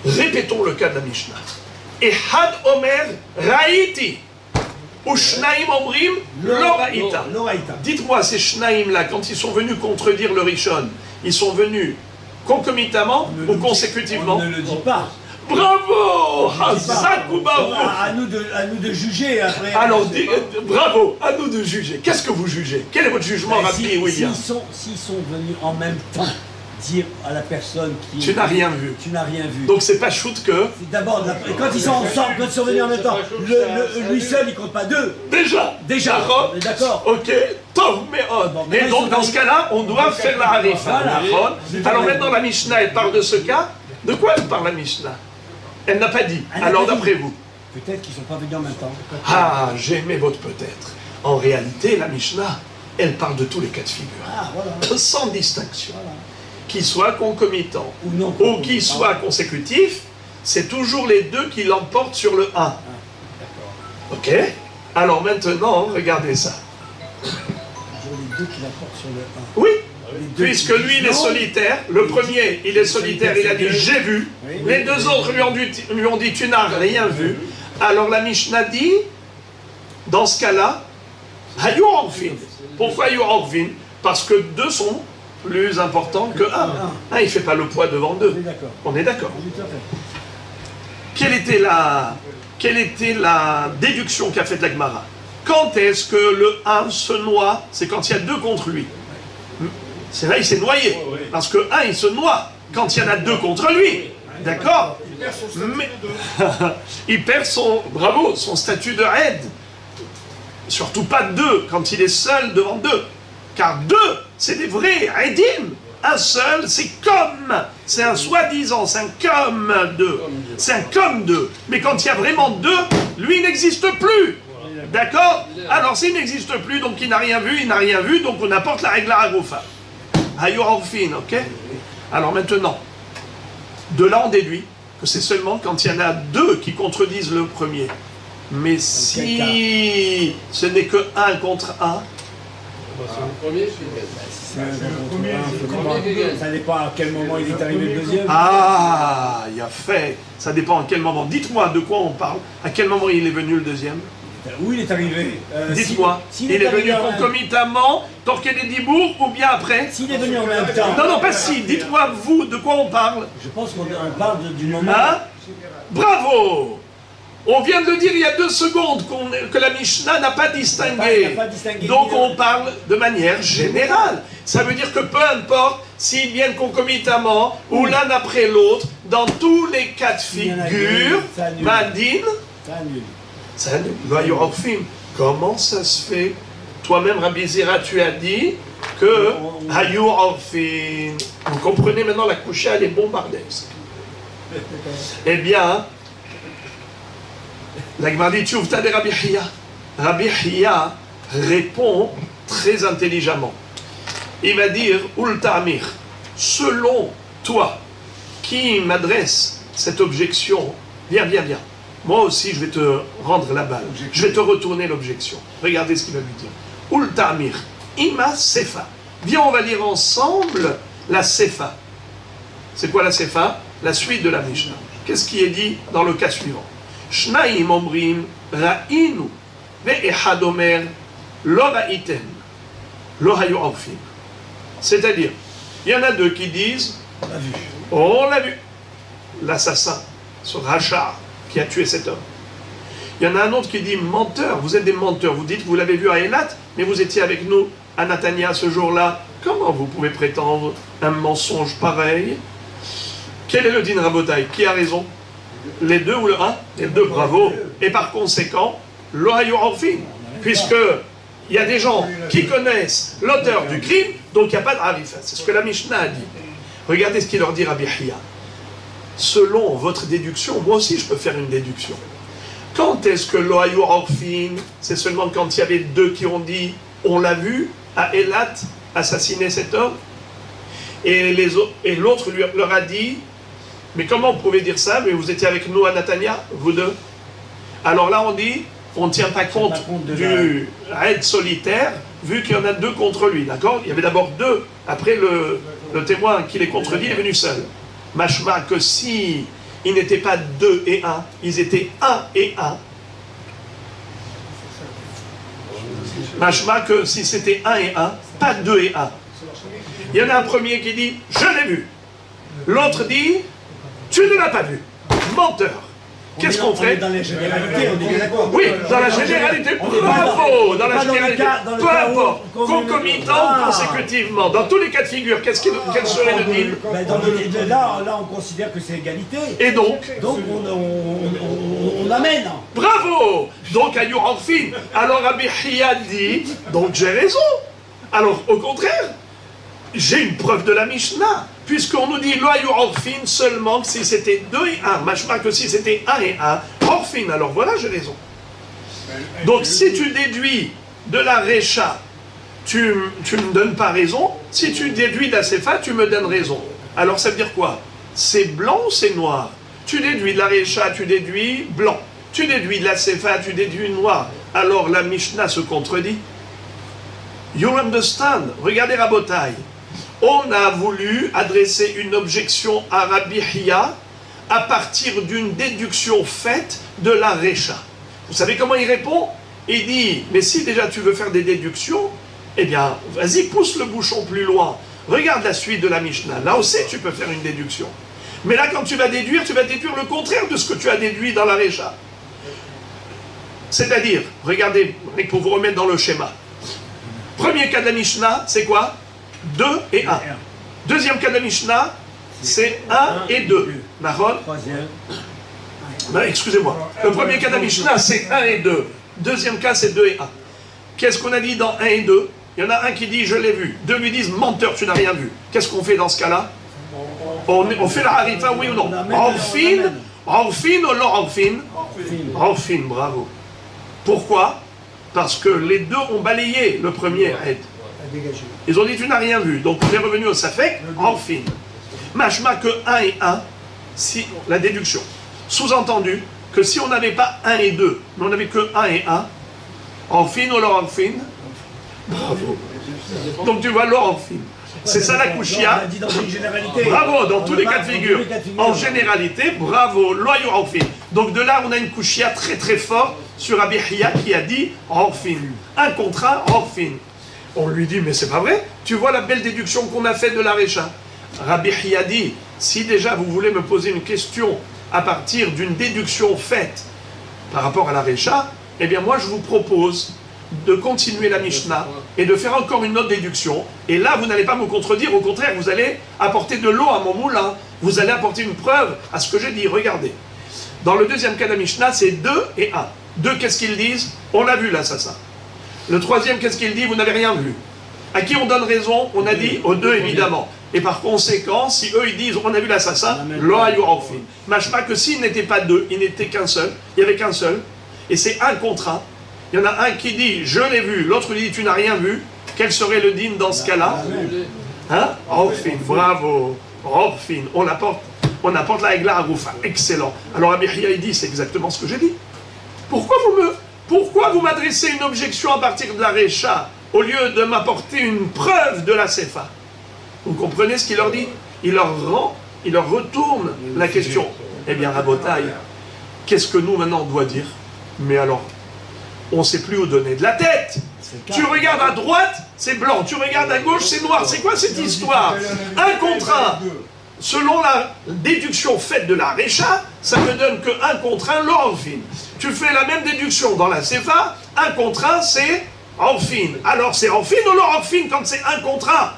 Répétons le cas de la Mishnah. Ehad Omer Raïti. Ou Shnaim Omrim Loraïta. Loraïta. Dites-moi, ces Shnaim là, quand ils sont venus contredire le Rishon, ils sont venus concomitamment ou consécutivement? On ne le dit pas. Bravo! Hazak ou Baruch. À nous de juger après. Alors, bravo, à nous de juger. Qu'est-ce que vous jugez? Quel est votre jugement, Rabbi William? S'ils sont venus en même temps dire à la personne qui... Tu n'as rien vu. Tu n'as rien vu. Donc c'est pas shoot que... D'abord, quand ils sont ensemble, quand ils sont venus en même temps, lui seul, il compte pas deux. Déjà. D'accord. Ok. Tov, mais et donc dans ce cas-là, on doit faire la harifa. Voilà. Alors maintenant, la Mishnah, elle parle de ce cas. De quoi elle parle, la Mishnah? Elle n'a pas dit. Alors d'après vous? Peut-être qu'ils ne sont pas venus en même temps. Ah, j'ai aimé votre peut-être. En réalité, la Mishnah, elle parle de tous les cas de figure. Ah, voilà. Sans distinction. Voilà. Qu'ils soient concomitants Ou non ou qu'ils soient consécutifs, c'est toujours les deux qui l'emportent sur le 1. D'accord. Ok? Alors maintenant, regardez ça. Toujours les deux qui l'emportent sur le 1. Oui, puisque lui, il est solitaire. Le premier, il est solitaire, il a dit « j'ai vu ». Les deux autres lui ont dit « tu n'as rien vu ». Alors la Mishnah dit, dans ce cas-là, « hayu orfin ». Pourquoi hayu orfin? Parce que deux sont plus importants que un. Un, il ne fait pas le poids devant deux. On est d'accord. Quelle était la déduction qu'a faite la Gemara? Quand est-ce que le 1 se noie? C'est quand il y a deux contre lui. C'est là il s'est noyé. Parce que 1, il se noie quand il y en a deux contre lui. D'accord? Mais il perd son statut de aide. Surtout pas deux quand il est seul devant deux. Car deux, c'est des vrais aidim. Un seul, c'est un soi-disant, c'est un comme deux. C'est un comme deux. Mais quand il y a vraiment deux, lui il n'existe plus. D'accord? Alors s'il n'existe plus, donc il n'a rien vu, donc on apporte la règle à Gofa. Hayorfin, ok? Alors maintenant, de là on déduit que c'est seulement quand il y en a deux qui contredisent le premier. Mais si ce n'est que 1 contre 1, ça dépend à quel moment il est arrivé le deuxième. Ah, il a fait. Ça dépend à quel moment. Dites-moi de quoi on parle. À quel moment il est venu le deuxième? Où il est arrivé? Dites-moi. Il est venu concomitamment, Torquay des Dibourg, ou bien après? S'il est venu en même temps. Non, pas si. Dites-moi, vous, de quoi on parle? Je pense qu'on parle du moment. Hein? Bravo! On vient de le dire il y a 2 secondes que la Mishnah n'a pas distingué. Donc on parle de manière générale. Ça veut dire que peu importe s'ils viennent concomitamment ou l'un après l'autre, dans tous les cas de figure, Madine, ça annule. Comment ça se fait? Toi-même, Rabbi Zera, tu as dit que Hayu Orfin. Vous comprenez maintenant, la coucha, elle est bombardeuse. Eh bien, la Gemara dit, tu ouvres des Rabbi Hiya. Rabbi Hiya répond très intelligemment. Il va dire, Ulta Amir, selon toi, qui m'adresse cette objection, viens. Moi aussi, je vais te rendre la balle. Je vais te retourner l'objection. Regardez ce qu'il va lui dire. Ulta Amir, Ima Sefa. Viens, on va lire ensemble la Sefa. C'est quoi la Sefa? La suite de la Mishnah. Qu'est-ce qui est dit dans le cas suivant? Shnaim omrim ra'inu ve'echad omer lo ra'iten lo hayu orfim. C'est-à-dire, il y en a deux qui disent on l'a vu, l'assassin, ce rachat qui a tué cet homme. Il y en a un autre qui dit menteur, vous êtes des menteurs, vous dites vous l'avez vu à Eilat, mais vous étiez avec nous à Natania ce jour-là. Comment vous pouvez prétendre un mensonge pareil? Quel est le din Rabotai? Qui a raison? Les deux ou le 1? Les deux, bravo. Et par conséquent, l'ohayu orfin, puisque il y a des gens qui connaissent l'auteur du crime, donc il n'y a pas de harifa. C'est ce que la Mishnah a dit. Regardez ce qu'il leur dit Rabbi Hiya. Selon votre déduction, moi aussi je peux faire une déduction. Quand est-ce que l'ohayu orfin, c'est seulement quand il y avait deux qui ont dit on l'a vu à Eilat assassiner cet homme, et l'autre leur a dit mais comment vous pouvez dire ça? Mais vous étiez avec nous à Natania, vous deux. Alors là, on dit, on ne tient pas compte du raid solitaire, vu qu'il y en a deux contre lui, d'accord? Il y avait d'abord deux. Après, le témoin qui les contredit, il est venu seul. Mashma que si ils n'étaient pas 2 et 1, ils étaient 1 et 1. Mashma que si c'était 1 et 1, pas 2 et 1. Il y en a un premier qui dit, je l'ai vu. L'autre dit, tu ne l'as pas vu. Menteur. Qu'est-ce qu'on On est fait? dans les généralités, on est bien d'accord. Oui, dans la généralité, bravo, dans la généralité, peu importe, concomitant ou consécutivement, dans tous les cas de figure, quel serait le deal? Là, on considère que c'est égalité. Et donc on amène. Bravo. Donc, à Yorafin, alors Rabbi Hiya dit, donc j'ai raison. Alors, au contraire, j'ai une preuve de la Mishnah, puisqu'on nous dit, Lo Yorafin seulement que si c'était 2 et 1, machma que si c'était 1 et 1, Orfin, alors voilà, j'ai raison. Donc, si tu déduis de la Récha, tu ne me donnes pas raison. Si tu déduis de la Sefa, tu me donnes raison. Alors, ça veut dire quoi? C'est blanc ou c'est noir? Tu déduis de la Récha, tu déduis blanc. Tu déduis de la Sefa, tu déduis noir. Alors, la Mishnah se contredit. You understand? Regardez Rabotai. On a voulu adresser une objection à Rabbi Hiya à partir d'une déduction faite de la Récha. Vous savez comment il répond? Il dit, mais si déjà tu veux faire des déductions, eh bien, vas-y, pousse le bouchon plus loin. Regarde la suite de la Mishnah. Là aussi, tu peux faire une déduction. Mais là, quand tu vas déduire le contraire de ce que tu as déduit dans la Récha. C'est-à-dire, regardez, pour vous remettre dans le schéma. Premier cas de la Mishnah, c'est quoi? 2 et 1. Deuxième cas de la Mishnah, c'est 1 et 2. Nahon? Troisième. Excusez-moi. Le premier cas de la Mishnah, c'est 1 et 2. Deuxième cas, c'est 2 et 1. Qu'est-ce qu'on a dit dans 1 et 2? Il y en a un qui dit, je l'ai vu. Deux lui disent, menteur, tu n'as rien vu. Qu'est-ce qu'on fait dans ce cas-là? On fait la harifa, oui ou non? Orfin ou non orfin? Orfin, bravo. Pourquoi? Parce que les deux ont balayé le premier aide. Ils ont dit, tu n'as rien vu. Donc on est revenu au Safek, orfin. Machma que 1 et 1, si, la déduction. Sous-entendu que si on n'avait pas 1 et 2, mais on n'avait que 1 et 1, orfin ou orfin? Bravo. Donc tu vois l'orfin. C'est ça la kushia. Bravo, dans tous les cas de figure. En généralité, bravo, loyau orfin. Donc de là, on a une kushia très très forte sur Rabbi Hiya qui a dit orfin. Un contrat, orfin. On lui dit, mais c'est pas vrai. Tu vois la belle déduction qu'on a faite de la Récha. Rabbi Hiya dit, si déjà vous voulez me poser une question à partir d'une déduction faite par rapport à la Récha, eh bien moi je vous propose de continuer la Mishnah et de faire encore une autre déduction. Et là, vous n'allez pas me contredire, au contraire, vous allez apporter de l'eau à mon moulin. Vous allez apporter une preuve à ce que j'ai dit. Regardez. Dans le deuxième cas de la Mishnah, c'est 2 et 1. 2, qu'est-ce qu'ils disent? On l'a vu l'assassin. Le troisième, qu'est-ce qu'il dit? Vous n'avez rien vu. À qui on donne raison? On a dit aux deux, évidemment. Et par conséquent, si eux, ils disent, on a vu l'assassin, l'oayourofin. Machma que s'il n'était pas deux, il n'était qu'un seul, il n'y avait qu'un seul, et c'est un contre un. Il y en a un qui dit, je l'ai vu, l'autre lui dit, tu n'as rien vu. Quel serait le dîme dans ce cas-là? Hein? Orfin, bravo. Orfin, on apporte la Egla à Roufa. Excellent. Alors Rabbi Hiya, il dit, c'est exactement ce que j'ai dit. Pourquoi vous m'adressez une objection à partir de la Récha au lieu de m'apporter une preuve de la Sefa? Vous comprenez ce qu'il leur dit? Il leur retourne la question. Eh bien, Rabotai, qu'est-ce que nous maintenant on doit dire? Mais alors, on ne sait plus où donner de la tête. Tu regardes à droite, c'est blanc. Tu regardes à gauche, c'est noir. C'est quoi cette histoire? Un contre un. Selon la déduction faite de la Récha, ça ne donne que 1 contre 1, l'orfin. Tu fais la même déduction dans la Sefa, 1 contre 1, c'est orfin. Alors c'est orfin ou l'orfin quand c'est 1 contre 1?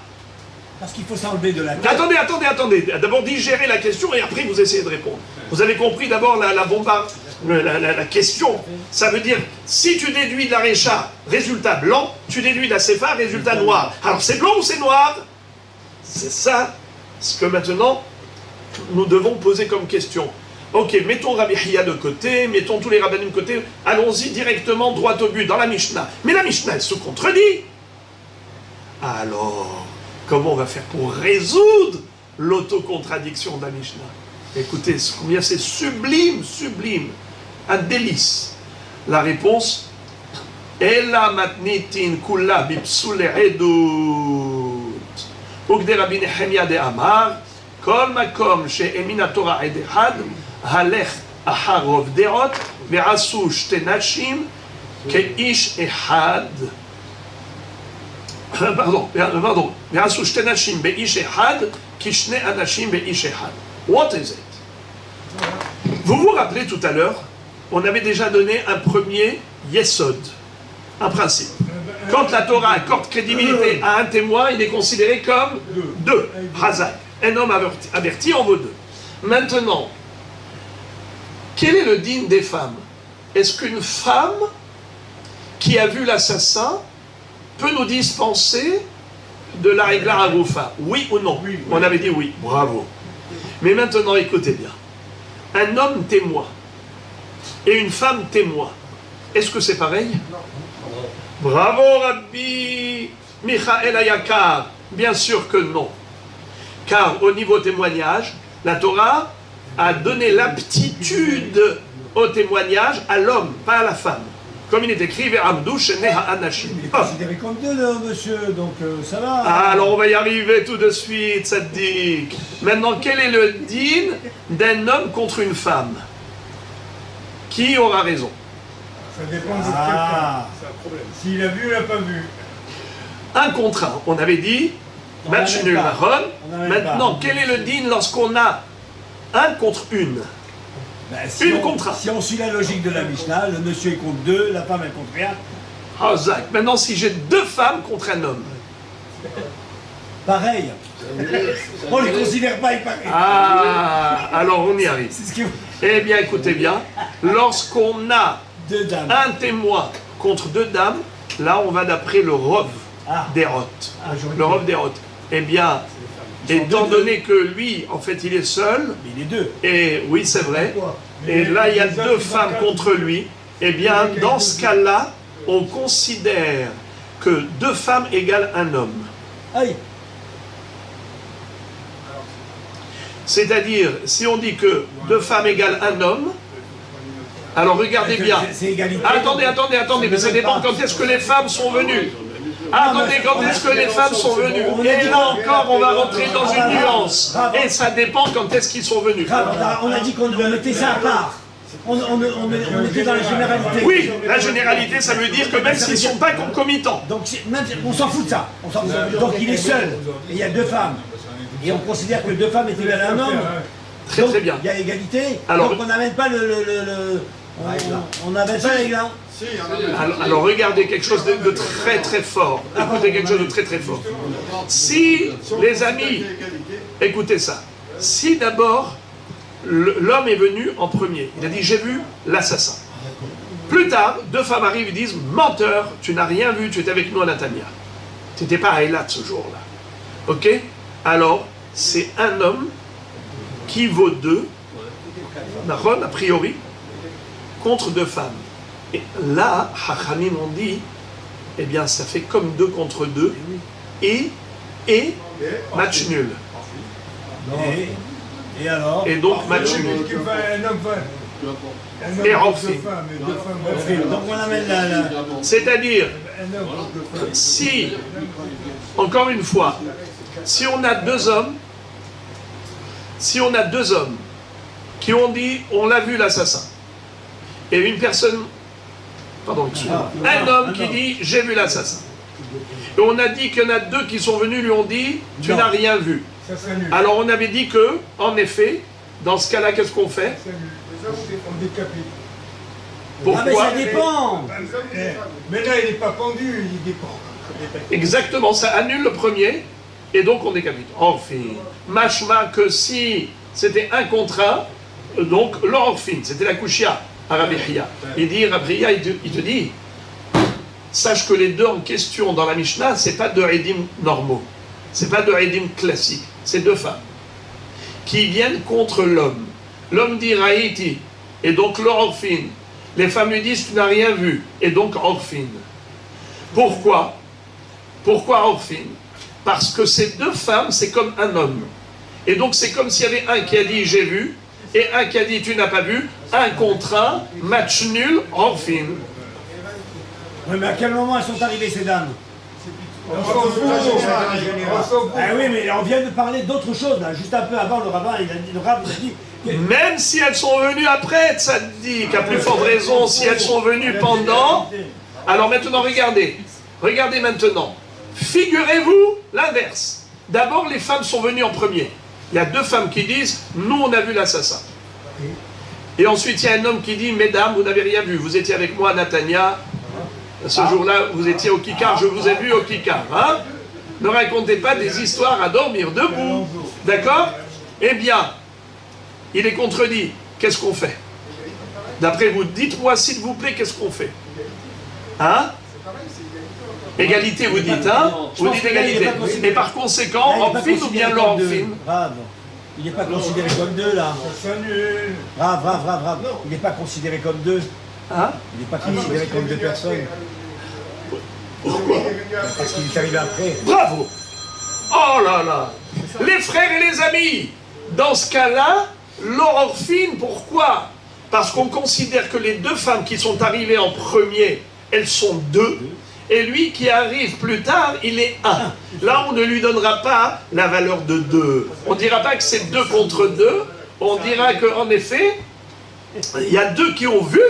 Parce qu'il faut s'enlever de la tête. Attendez. D'abord digérez la question et après vous essayez de répondre. Vous avez compris d'abord la question. Ça veut dire, si tu déduis de la Récha, résultat blanc, tu déduis de la Sefa, résultat noir. Alors c'est blanc ou c'est noir? C'est ça ce que maintenant nous devons poser comme question. Ok, mettons Rabbi Hiya de côté, mettons tous les rabbinim de côté, allons-y directement droit au but dans la Mishnah. Mais la Mishnah, elle se contredit. Alors, comment on va faire pour résoudre l'autocontradiction de la Mishnah? Écoutez, combien c'est sublime, un délice. La réponse, Ela matnitin kula bipsul edut. Ugde Rabbi Nehemia de Amar, Kol makom she'emin Torah ed echad, halech acharov deot, ve'asu shte nashim, keish echad. Pardon, ve'asu shte nashim be'ish echad, kishne anashim ve'ish echad. What is it? Vous vous rappelez tout à l'heure, on avait déjà donné un premier yesod, un principe. Quand la Torah accorde crédibilité à un témoin, il est considéré comme deux. Hazak. Un homme averti en vaut deux. Maintenant, quel est le digne des femmes? Est-ce qu'une femme qui a vu l'assassin peut nous dispenser de la régla aroufa? Oui ou non? Oui. On avait dit oui. Bravo. Mais maintenant, écoutez bien. Un homme témoin et une femme témoin, est-ce que c'est pareil? Bravo Rabbi Michael Ayakar. Bien sûr que non. Car au niveau témoignage, la Torah a donné l'aptitude au témoignage à l'homme, pas à la femme. Comme il est écrit, Ve'amdu shene ha'anashim. Il est considéré comme deux, là, monsieur, donc ça va. Ah, alors on va y arriver tout de suite, ça te dit. Maintenant, quel est le din d'un homme contre une femme? Qui aura raison? Ça dépend de Ah. quelqu'un. S'il a vu, il n'a pas vu. Un contre un. On avait dit, On match n'avait nul, pas. Aaron. On n'avait Maintenant, pas. quel est le din lorsqu'on a un contre une? Ben, Une contre un. Si on suit la logique de la Mishnah, le monsieur est contre deux, la femme est contre rien. Ah, Zach. Maintenant, si j'ai deux femmes contre un homme. Pareil. On ne les considère pas pareil. Ah, alors on y arrive. C'est ce que Eh bien, écoutez bien. Lorsqu'on a deux dames. un témoin contre deux dames, là, on va d'après le Rov Ah. d'Hérot. Majorité. Le Rov d'Hérot. Eh bien, Ils sont étant deux. donné que lui, en fait, il est seul, Mais les deux. et oui, c'est vrai, et là, il y a deux femmes contre lui, eh bien, dans ce cas-là, on considère que deux femmes égale un homme. Aïe. C'est-à-dire, si on dit que deux femmes égale un homme, alors regardez bien. C'est égalité. Attendez, mais ça dépend quand est-ce que les femmes sont venues. Attendez, quand est-ce que les femmes sont venues? Et là encore, on va rentrer dans une nuance. Et ça dépend quand est-ce qu'ils sont venus. On a dit qu'on mettait ça à part. On était dans la généralité. Oui, la généralité, ça veut dire que même s'ils ne sont pas concomitants. Donc on s'en fout de ça. On s'en fout. Donc il est seul. Et il y a deux femmes. Et on considère que deux femmes est égal à un homme. Très Donc, très bien. il y a égalité. Alors- donc on n'amène pas on n'amène pas les gars. Alors regardez quelque chose de très très fort. Écoutez quelque chose de très très fort. Si, les amis, écoutez ça. Si d'abord, l'homme est venu en premier, il a dit j'ai vu l'assassin. Plus tard, deux femmes arrivent et disent menteur, tu n'as rien vu, tu étais avec nous à Natania. Tu n'étais pas à Eilat ce jour-là. Ok? Alors, c'est un homme qui vaut deux, Nahon, a priori, contre deux femmes. Et là, Hachamim ont dit, eh bien, ça fait comme deux contre deux, et match nul. Et alors Et donc, match nul. Un homme, un homme Et contre Rafi. deux femmes, et deux femmes. Donc on amène la... C'est-à-dire, Un homme contre deux femmes. si, encore une fois, si on a deux hommes qui ont dit, on l'a vu l'assassin, et une personne, pardon, excusez-moi, un homme qui dit, j'ai vu l'assassin, et on a dit qu'il y en a deux qui sont venus, lui ont dit, tu Non. n'as rien vu. Ça serait nul. Alors on avait dit que, en effet, dans ce cas-là, qu'est-ce qu'on fait? C'est nul. On décapite. Ah mais Pourquoi? ça dépend. Mais là, il n'est pas pendu, il dépend. Exactement, ça annule le premier, et donc on décapite. Enfin, machma que si c'était un contre un, donc l'orfine, c'était la kushia à Rabbi Hiya. Il dit, Rabbi Hiya, il te dit, sache que les deux en question dans la Mishnah, c'est pas deux édim normaux, c'est pas deux édim classiques, c'est deux femmes qui viennent contre l'homme. L'homme dit Raïti, et donc l'orfine. Les femmes lui disent, tu n'as rien vu, et donc orfine. Pourquoi? Pourquoi orphine? Parce que ces deux femmes, c'est comme un homme. Et donc c'est comme s'il y avait un qui a dit j'ai vu, et un qui a dit tu n'as pas vu, un contre un, match nul, orphine. Oui, mais à quel moment elles sont arrivées ces dames? On s'en fout. On s'en fout. Ah oui, mais on vient de parler d'autre chose là. Juste un peu avant, le rabbin, le rabbin, il a dit... Même si elles sont venues après, ça te dit qu'à plus forte raison, si elles sont venues pendant. Alors maintenant, regardez maintenant. Figurez-vous l'inverse. d'abord les femmes sont venues en premier. Il y a 2 femmes qui disent, nous on a vu l'assassin. Et ensuite il y a un homme qui dit, mesdames, vous n'avez rien vu, vous étiez avec moi à Natania, ce jour-là vous étiez au Kikar, je vous ai vu au Kikar. Hein? Ne racontez pas des histoires à dormir debout. D'accord? Eh bien, il est contredit. Qu'est-ce qu'on fait? D'après vous, dites-moi s'il vous plaît, qu'est-ce qu'on fait? Hein? Égalité, vous dites, hein? Vous dites égalité. Et par conséquent, Orphine ou bien l'Orphine? Il n'est pas considéré comme 2, là. Brave. Il n'est pas considéré comme 2. Hein? Il n'est pas considéré comme 2 personnes. Pourquoi? Parce qu'il est arrivé après. Bravo! Oh là là! Les frères et les amis, dans ce cas-là, l'Orphine, pourquoi? Parce qu'on considère que les 2 femmes qui sont arrivées en premier, elles sont 2, et lui qui arrive plus tard, il est 1. Là, on ne lui donnera pas la valeur de 2. On ne dira pas que c'est 2 contre 2, on dira qu'en effet, il y a 2 qui ont vu,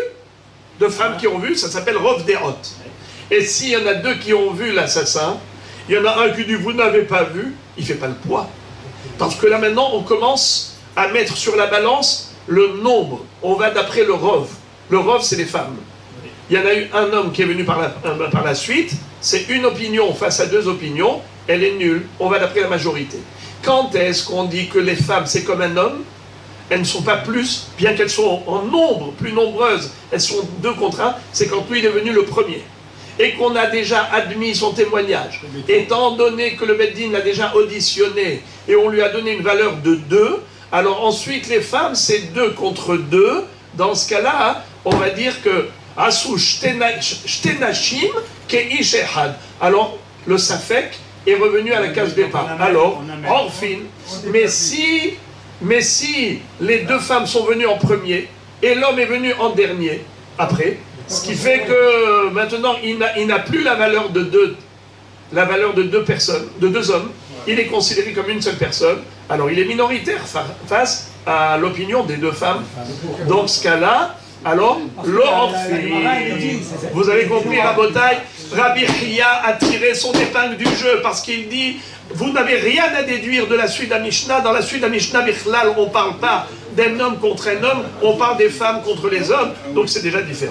2 femmes qui ont vu, ça s'appelle Rov Derot. Et s'il y en a 2 qui ont vu l'assassin, il y en a un qui dit « vous n'avez pas vu », il ne fait pas le poids. Parce que là maintenant, on commence à mettre sur la balance le nombre. On va d'après le Rov. Le Rov, c'est les femmes. Il y en a eu un homme qui est venu par la suite, c'est une opinion face à 2 opinions, elle est nulle, on va d'après la majorité. Quand est-ce qu'on dit que les femmes, c'est comme un homme? Elles ne sont pas plus, bien qu'elles soient en nombre, plus nombreuses, elles sont 2 contre 1, c'est quand lui il est venu le premier. Et qu'on a déjà admis son témoignage, étant donné que le Beddin l'a déjà auditionné, et on lui a donné une valeur de 2, alors ensuite les femmes, c'est 2 contre 2, dans ce cas-là, on va dire que Asou shtenashim keish echad. Alors, le Safek est revenu à la case départ. Alors, Orphine, mais si les 2 femmes sont venues en premier, et l'homme est venu en dernier, après, ce qui fait que maintenant, il n'a plus la valeur de 2 personnes, de 2 hommes. Il est considéré comme une seule personne. Alors, il est minoritaire face à l'opinion des 2 femmes. Dans ce cas-là, alors, l'Orphine. Vous avez compris, Rabotai, Rabbi Chia a tiré son épingle du jeu parce qu'il dit, vous n'avez rien à déduire de la suite de la Mishnah. Dans la suite de la Mishnah, Bichlal, on ne parle pas d'un homme contre un homme, on parle des femmes contre les hommes, donc c'est déjà différent.